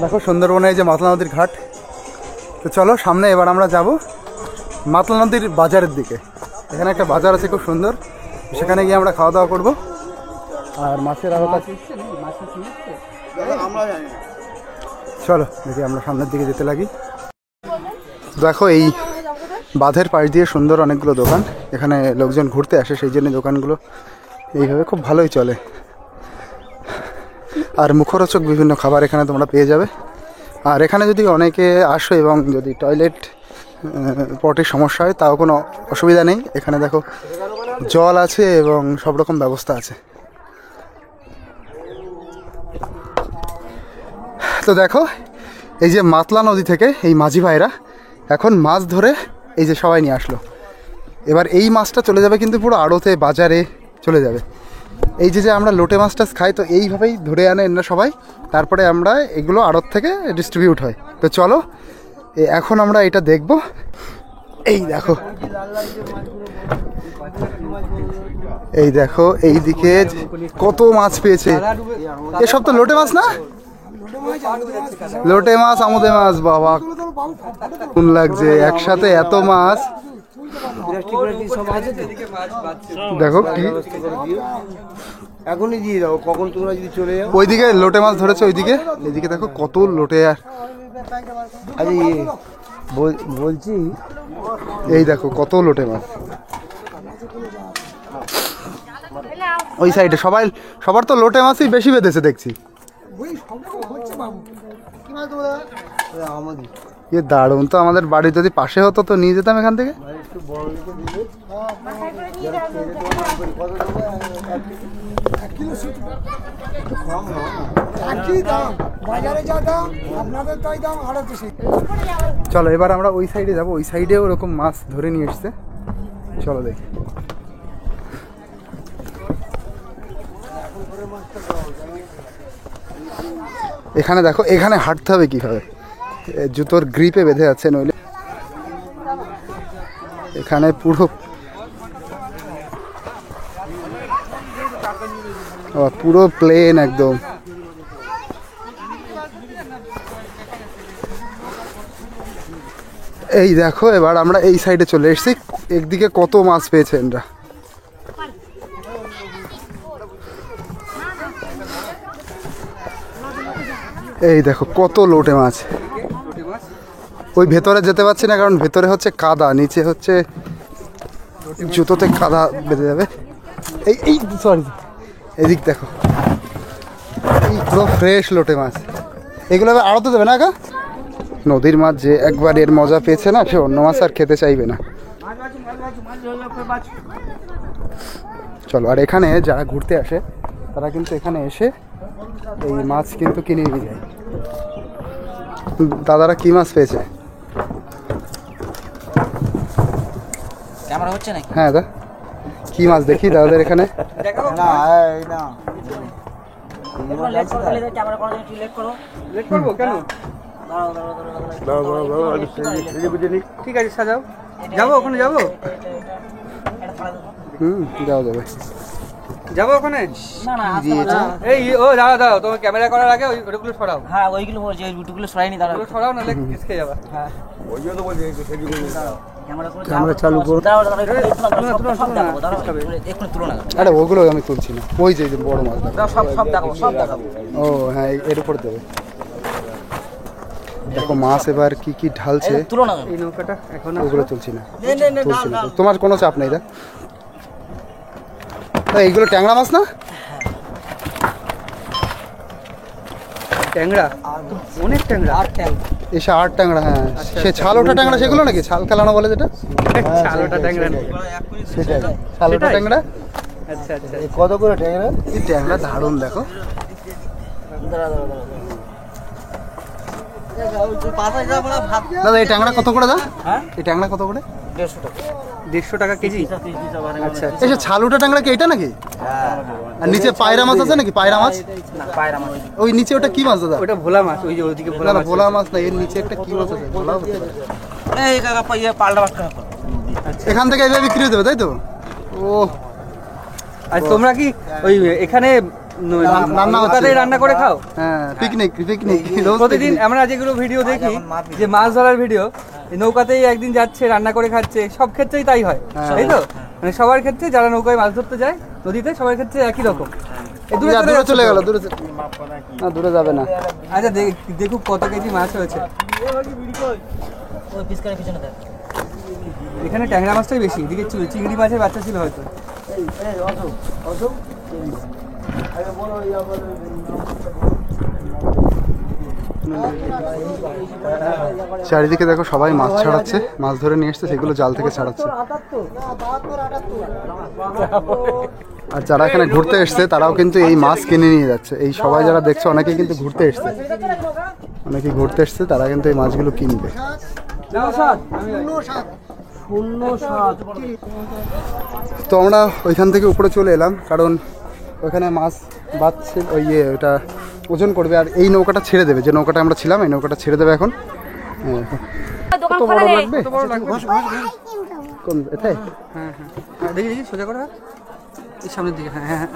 দেখো সুন্দরবনে এই যে মাতলা নদীর ঘাট। তো চলো সামনে এবার আমরা যাব মাতলা নদীর বাজারের দিকে। এখানে একটা বাজার আছে খুব সুন্দর, সেখানে গিয়ে আমরা খাওয়া দাওয়া করবো। আর মাছের আড়ত আছে, চলো দেখি আমরা সামনের দিকে যেতে লাগি। দেখো এই বাঁধের পাশ দিয়ে সুন্দর অনেকগুলো দোকান, এখানে লোকজন ঘুরতে আসে, সেই জন্য দোকানগুলো এইভাবে খুব ভালোই চলে। আর মুখরোচক বিভিন্ন খাবার এখানে তোমরা পেয়ে যাবে। আর এখানে যদি অনেকে আসো এবং যদি টয়লেট পটের সমস্যা হয় তাও কোনো অসুবিধা নেই, এখানে দেখো জল আছে এবং সব রকম ব্যবস্থা আছে। তো দেখো এই যে মাতলা নদী থেকে এই মাঝি ভাইরা এখন মাছ ধরে এই যে সবাই নিয়ে আসলো। এবার এই মাছটা চলে যাবে কিন্তু পুরো আড়তে বাজারে চলে যাবে। এই যে আমরা লোটে মাছটা খাই, তো এইভাবেই ধরে আনে এরা সবাই, তারপরে আমরা এগুলো আড়ত থেকে ডিস্ট্রিবিউট হয়। তো চলো এখন আমরা এটা দেখব। এই দেখো, এই দেখো এইদিকে কত মাছ পেয়েছে। এসব তো লোটে মাছ না? লোটে মাছ, আমুদে মাছ, বাবা কোন লাগছে একসাথে এত মাছ। দেখো কি এখনই দিয়ে দাও, কখন তোমরা যদি চলে যাও। ওইদিকে লোটে মাছ ধরেছে, ওইদিকে এইদিকে দেখো কত লোটে। আর আরে বলছি এই দেখো কত লোটে মাছ ওই সাইডে। সবার তো লোটে মাছই বেশি বেঁধেছে দেখছি। এ দারুণ তো, আমাদের বাড়ি যদি পাশে হতো তো নিয়ে যেতাম এখান থেকে। চলো এবার আমরা ওই সাইডে যাবো, ওই সাইডেও ওরকম মাছ ধরে নিয়ে এসছে, চলো দেখি। এখানে দেখো, এখানে হাঁটতে হবে কিভাবে, জুতোর গ্রিপে বেঁধে আছে, নইলে এখানে পুরো প্লেন একদম। এই দেখো এবার আমরা এই সাইডে চলে এসেছি, একদিকে কত মাছ পেয়েছে এরা। এই দেখো কত লোটে মাছ। ওই ভেতরে যেতে পারছি না, কারণ ভেতরে হচ্ছে কাদা, নিচে হচ্ছে জুতোতে কাদা বেঁধে যাবে। এই সরি, এদিক দেখো, এই পুরো ফ্রেশ লোটে মাছ। এগুলো আড়তে দেবে না গা? নদীর মাছ যে একবার এর মজা পেয়েছে না, সে অন্য মাছ আর খেতে চাইবে না। চলো, আর এখানে যারা ঘুরতে আসে তারা কিন্তু এখানে এসে এই মাছ কিন্তু কিনে নিয়ে যায়। দাদারা কি মাছ পেয়েছে? ক্যামেরা হচ্ছে নাকি? হ্যাঁ দাদা, কি মাছ দেখি দাদাদের এখানে? ঠিক আছে, সাজাও। যাবো ওখানে, যাবো যাওয়া যাবে। যাবো ওখানে। এই ও দাঁড়াও দাঁড়াও, তোমার ক্যামেরা করার আগে ওইগুলো সরাও। হ্যাঁ ওইগুলো বলছি, ওই রুটগুলো সরাইনি, দাঁড়াও সরাও, নাহলে খেয়ে যাবে। হ্যাঁ ক্যামেরা চালু করো। আরে ওগুলো আমি তুলছি না, ওই যে বড় মাছ সব দেখাবো, সব দেখাবো। ও হ্যাঁ, এর উপর দেবে। দেখো মাছ এবার কি কি ঢালছে। এই নৌকাটা এখন ওগুলো তুলছি না, তুলছি না, তোমার কোনো চাপ নেই। এইগুলো ট্যাংরা মাছ না? ট্যাংরা, অনেক ট্যাংরা। আর ট্যাংরা এসে 8 ট্যাংরা, হ্যাঁ সে ছাল ওঠা ট্যাংরা সেগুলো নাকি ছাল খেলানো বলে যেটা, ছালোটা ট্যাংরা নেই। সেটাই ছাল ওঠা ট্যাংরা। আচ্ছা আচ্ছা, কত করে ট্যাংরা? এই ট্যাংরা দারুণ দেখো। দাদা এই ট্যাংরা কত করে দাম? হ্যাঁ এই ট্যাংরা কত করে? 150 টাকা কেজি। আচ্ছা এই যে ছাল ওঠা ট্যাংরা কি এটা নাকি? আর নিচে পায়রা মাছ আছে নাকি? পায়রা মাছ ওই নিচে, ওটা কি মাছ দাদা? ওটা ভোলা মাছ, ওই যে ওইদিকে না ভোলা না মাছ। ভোলা মাছ না, এর নিচে একটা কি মাছ আছে? ভোলা হতে পারে। এখান থেকে এইভাবে বিক্রি হতে হবে তাই তো? ও আর তোমরা কি ওই এখানে রান্না হচ্ছে? নৌকাতেই রান্না করে খাও? হ্যাঁ পিকনিক পিকনিক প্রতিদিন আমরা যেগুলো ভিডিও দেখি যে মাছ ধরার ভিডিও, এই নৌকাতেই একদিন যাচ্ছে রান্না করে খাচ্ছে, সব ক্ষেত্রেই তাই হয় তাই তো? মানে সবার ক্ষেত্রে যারা নৌকায় মাছ ধরতে যায় নদীতে, সবার ক্ষেত্রে একই রকম। এই দূরে চলে গেল, দূরে না দূরে যাবে না। আচ্ছা দেখুক কত কেজি মাছ হয়েছে। এখানে ট্যাংরা মাছটাই বেশি, এদিকে চিংড়ি মাছের বাচ্চা ছিল হয়তো। চারিদিকে দেখো সবাই মাছ ছাড়াচ্ছে, মাছ ধরে নিয়ে এসছে, সেগুলো জাল থেকে ছাড়াচ্ছে। আর যারা এখানে ঘুরতে এসছে তারাও কিন্তু এই মাছ কিনে নিয়ে যাচ্ছে। এই সবাই যারা দেখছো অনেকেই কিন্তু ঘুরতে এসছে, অনেকেই ঘুরতে এসছে, তারা কিন্তু এই মাছগুলো কিনবে। তো আমরা ওইখান থেকে উপরে চলে এলাম, কারণ ওখানে মাছ বাঁধছে, ওই ওটা ওজন করবে আর এই নৌকাটা ছেড়ে দেবে। যে নৌকাটা আমরা ছিলাম এই নৌকাটা ছেড়ে দেবে এখন। কত বড় লাগবে? কোন এটাই? হ্যাঁ হ্যাঁ দেখি দেখি সোজা করা এই সামনের দিকে। হ্যাঁ হ্যাঁ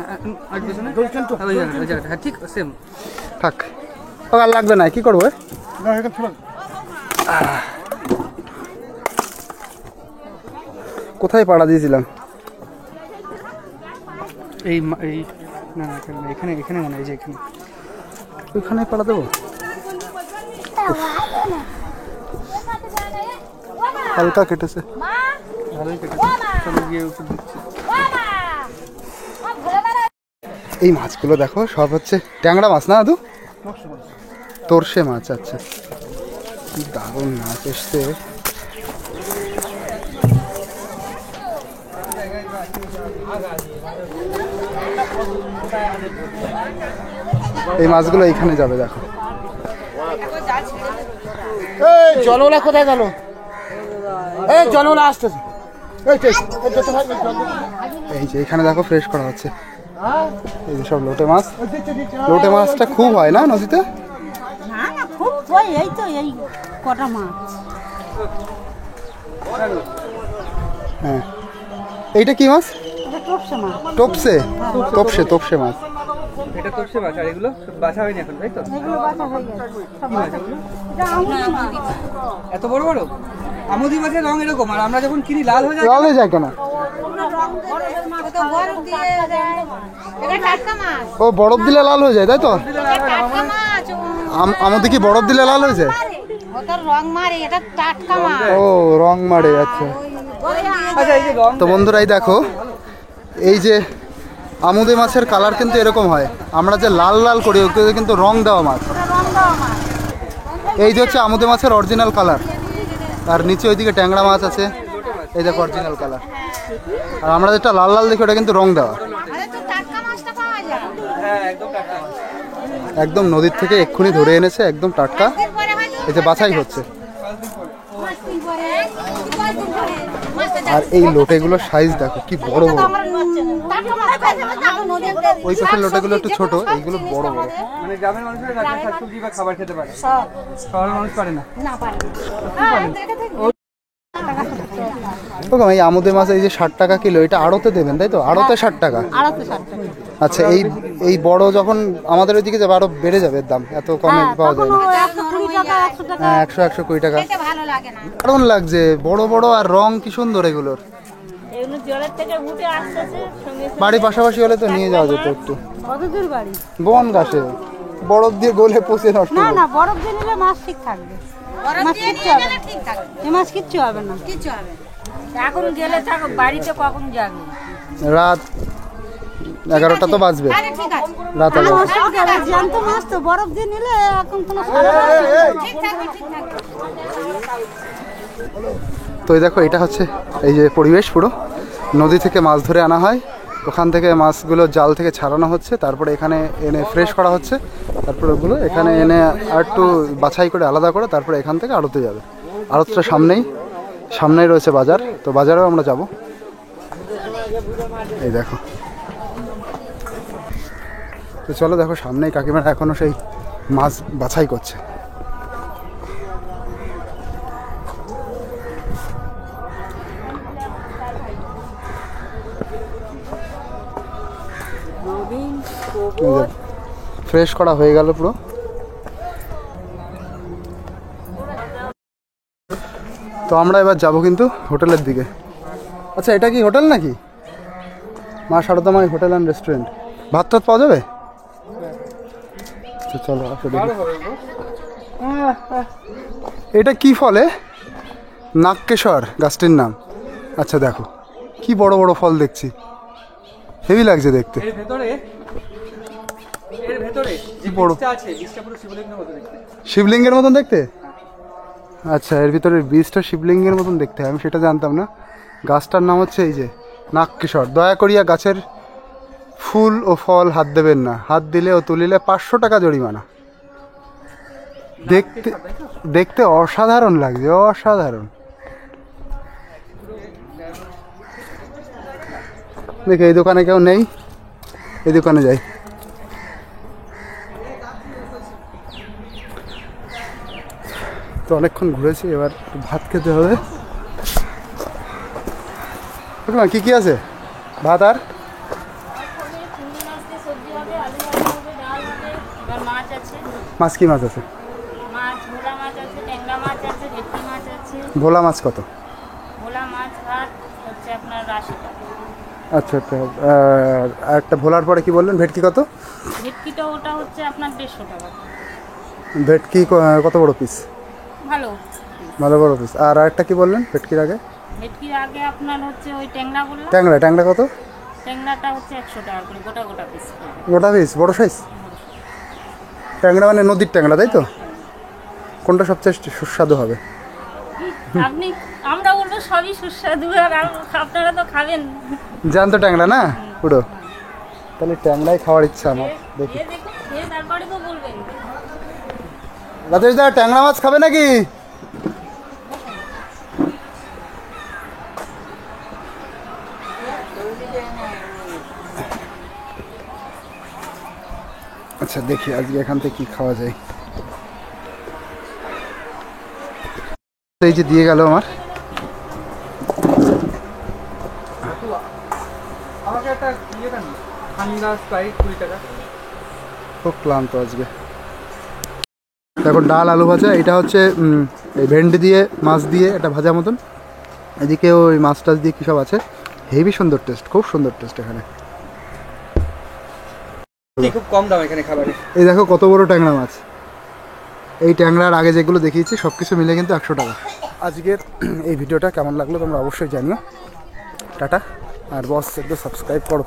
আর পিছনে ওই জায়গাটা, হ্যাঁ ঠিক সেম। থাক ও আর লাগবে না, কি করবো? কোথায় পাড়া দিয়েছিলাম? এই এই না না এখানে এখানে মনে হয় যে এখানে ওইখানে পাড়া দেবো। হালকা কেটেছে, ভালোই কেটেছে। চলো গিয়ে ওষুধ দিচ্ছি। এই মাছগুলো দেখো সব হচ্ছে ট্যাংরা মাছ না দাদু? তোরসে মাছ। আচ্ছা কি দারুণ মাছ এসছে। এই মাছগুলো এইখানে যাবে দেখো। জলওলা কোথায় গেল? এই জলওলা আসতেছে। এই যে এখানে দেখো ফ্রেশ করা হচ্ছে। এই যে সব লোটে মাছ। লোটে মাছটা খুব হয় না নদীতে? না না খুব এই তো এই কটা মাছ। হ্যাঁ এইটা কি মাছ? এটা টপসে মাছ। টপসে? টপসে টপসে মাছ। এটা তোরসে মাছ, আর এগুলো বাছা হয়নি এখন তাই তো? এগুলো বাছা হয়ে গেছে সব বাছা। এটা আমুদি মাছ। এত বড় বড় আমুদি মাছের রং এরকম, আর আমরা যখন কিনি লাল হয়ে যায়। লাল হয়ে যায় কেন? ও বরফ দিলে লাল হয়ে যায় তাই তো? আমাদের কি বরফ দিলে লাল হয়ে যায়? ও রং মারে। আচ্ছা আচ্ছা এই যে রং, তো বন্ধুরাই দেখো এই যে আমুদে মাছের কালার কিন্তু এরকম হয়। আমরা যে লাল লাল করি ওকে কিন্তু রং দেওয়া মাছ। এই যে হচ্ছে আমুদে মাছের অরিজিনাল কালার। আর নিচে ওইদিকে ট্যাংরা মাছ আছে, এই দেখো অরিজিনাল কালার। আর আমরা যেটা লাল লাল দেখি ওটা কিন্তু রং দেওয়া। হ্যাঁ একদম টাটকা মাছ। একদম নদীর থেকে এক্ষুনি ধরে এনেছে, একদম টাটকা। এই যে বাছাই হচ্ছে। আর এই লোটেগুলোর সাইজ দেখো কি বড় বড়। ওই পাশের লোটেগুলো একটু ছোট, এইগুলো বড় বড়। মানে গ্রামের মানুষের রান্না শাকসবজি বা খাবার খেতে পারে, শহরের মানুষ পারে না। এই আমুদে মাছ এই যে 60 টাকা কিলো, এটা আড়তে দেবেন তাই তো? আড়তে 60 টাকা। আচ্ছা এই এই বড় যখন আমাদের ওইদিকে যাবে আরো বেড়ে যাবে দাম, এত কমে পাওয়া যায় না। 100-120 টাকা। দারুণ লাগছে, বড় বড় আর রং কি সুন্দর এগুলোর। বাড়ি পাশাপাশি হলে তো নিয়ে যাওয়া যেত একটু। কতদূর বাড়ি? বন গাছে বরফ দিয়ে গলে পচে নষ্ট না হবে। না বরফ দিয়ে নিলে মাছ ঠিক থাকবে। মাছ কিচ্ছু হবে না, ঠিক থাকবে। এই মাছ কিচ্ছু হবে না, কিচ্ছু হবে। এখন গেলে থাকো বাড়িতে, কখন যাবে? রাত 11টা তো বাজবে, রাত 11টা। জ্যান্ত মাছ তো বরফ দিয়ে নিলে এখন কোনো তো এই দেখো, এটা হচ্ছে এই যে পরিবেশ পুরো নদী থেকে মাছ ধরে আনা হয়, ওখান থেকে মাছগুলো জাল থেকে ছাড়ানো হচ্ছে, তারপরে এখানে এনে ফ্রেশ করা হচ্ছে, তারপরে ওগুলো এখানে এনে আর একটু বাছাই করে আলাদা করে তারপরে এখান থেকে আড়তে যাবে। আড়তটা সামনেই রয়েছে বাজার, তো বাজারেও আমরা যাব। এই দেখো, তো চলো দেখো সামনেই কাকিমারা এখনো সেই মাছ বাছাই করছে। ফ্রেশ করা হয়ে গেল পুরো। তো আমরা এবার যাব কিন্তু হোটেলের দিকে। আচ্ছা, এটা কি হোটেল নাকি? মা সারদা মাই হোটেল অ্যান্ড রেস্টুরেন্ট। ভাত টাত পাওয়া যাবে? চলো আসো দেখি। এটা কি ফলে? নাগকেশর গাছটির নাম। আচ্ছা দেখো কি বড় বড় ফল দেখছি, হেভি লাগছে দেখতে। এর ভেতরে যে বড় বীজটা আছে, বীজটা পুরো শিবলিঙ্গের মতো দেখতে। শিবলিঙ্গের মতন দেখতে? আচ্ছা, এর ভিতরের বীজটা শিবলিঙ্গের মতন দেখতে, আমি সেটা জানতাম না। গাছটার নাম হচ্ছে এই যে নাগকেশর। দয়া করিয়া গাছের ফুল ও ফল হাত দেবেন না, হাত দিলে ও তুলিলে 500 টাকা জরিমানা। দেখতে অসাধারণ লাগছে, অসাধারণ। দেখে এই দোকানে কেউ নেই, এই দোকানে যাই। তো অনেকক্ষণ ঘুরেছি, এবার ভাত খেতে হবে। কি কি আছে? ভাত আর মাছ? কি মাছ আছে? ভোলা মাছ কত? আচ্ছা আচ্ছা, আর একটা ভোলার পরে কি বললেন? ভেটকি কত? ভেটকিটা ওটা হচ্ছে আপনার 150 টাকা। ভেটকি কত বড় পিস? ভালো বড় পিস। আর একটা কি বললেন ভেটকির আগে? ভেটকির আগে আপনার হচ্ছে ওই ট্যাংরা বললাম। ট্যাংরা কত? ট্যাংরাটা হচ্ছে 100 টাকা করে গোটা পিস। গোটা পিস? বড় সাইজ ট্যাংরা মানে নদীর ট্যাংরা, তাই তো? কোনটা সবচেয়ে সুস্বাদু হবে? আমরা বলবো সবই সুস্বাদু, আর আপনারা তো খাবেন। জ্যান্ত ট্যাংরা না পুরো? তাহলে ট্যাংরাই খাওয়ার ইচ্ছা আমার। দেখি তারপরে তো বলবেন। রাজেশ দা, ট্যাংরা মাছ খাবে নাকি? আচ্ছা দেখি আজকে এখান থেকে কি খাওয়া যায়। এই যে দিয়ে গেল আমার। আমাকে একটা ইয়ে দেন, ঠান্ডা স্প্রাইট 20 টাকা। খুব ক্লান্ত আজকে। দেখো ডাল আলু ভাজা, এটা হচ্ছে এই ভেন্ডি দিয়ে মাছ দিয়ে এটা ভাজা মতন, এদিকে ওই মাছ টাছ দিয়ে কী সব আছে, হেভি সুন্দর টেস্ট, খুব সুন্দর টেস্ট এখানে। খুব কম দাম এখানে খাবারে। এই দেখো কত বড় ট্যাংরা মাছ। এই ট্যাংরার আগে যেগুলো দেখিয়েছি সব কিছু মিলে কিন্তু 100 টাকা। আজকের এই ভিডিওটা কেমন লাগলো তোমরা অবশ্যই জানিও। টাটা। আর বস একটু সাবস্ক্রাইব করো।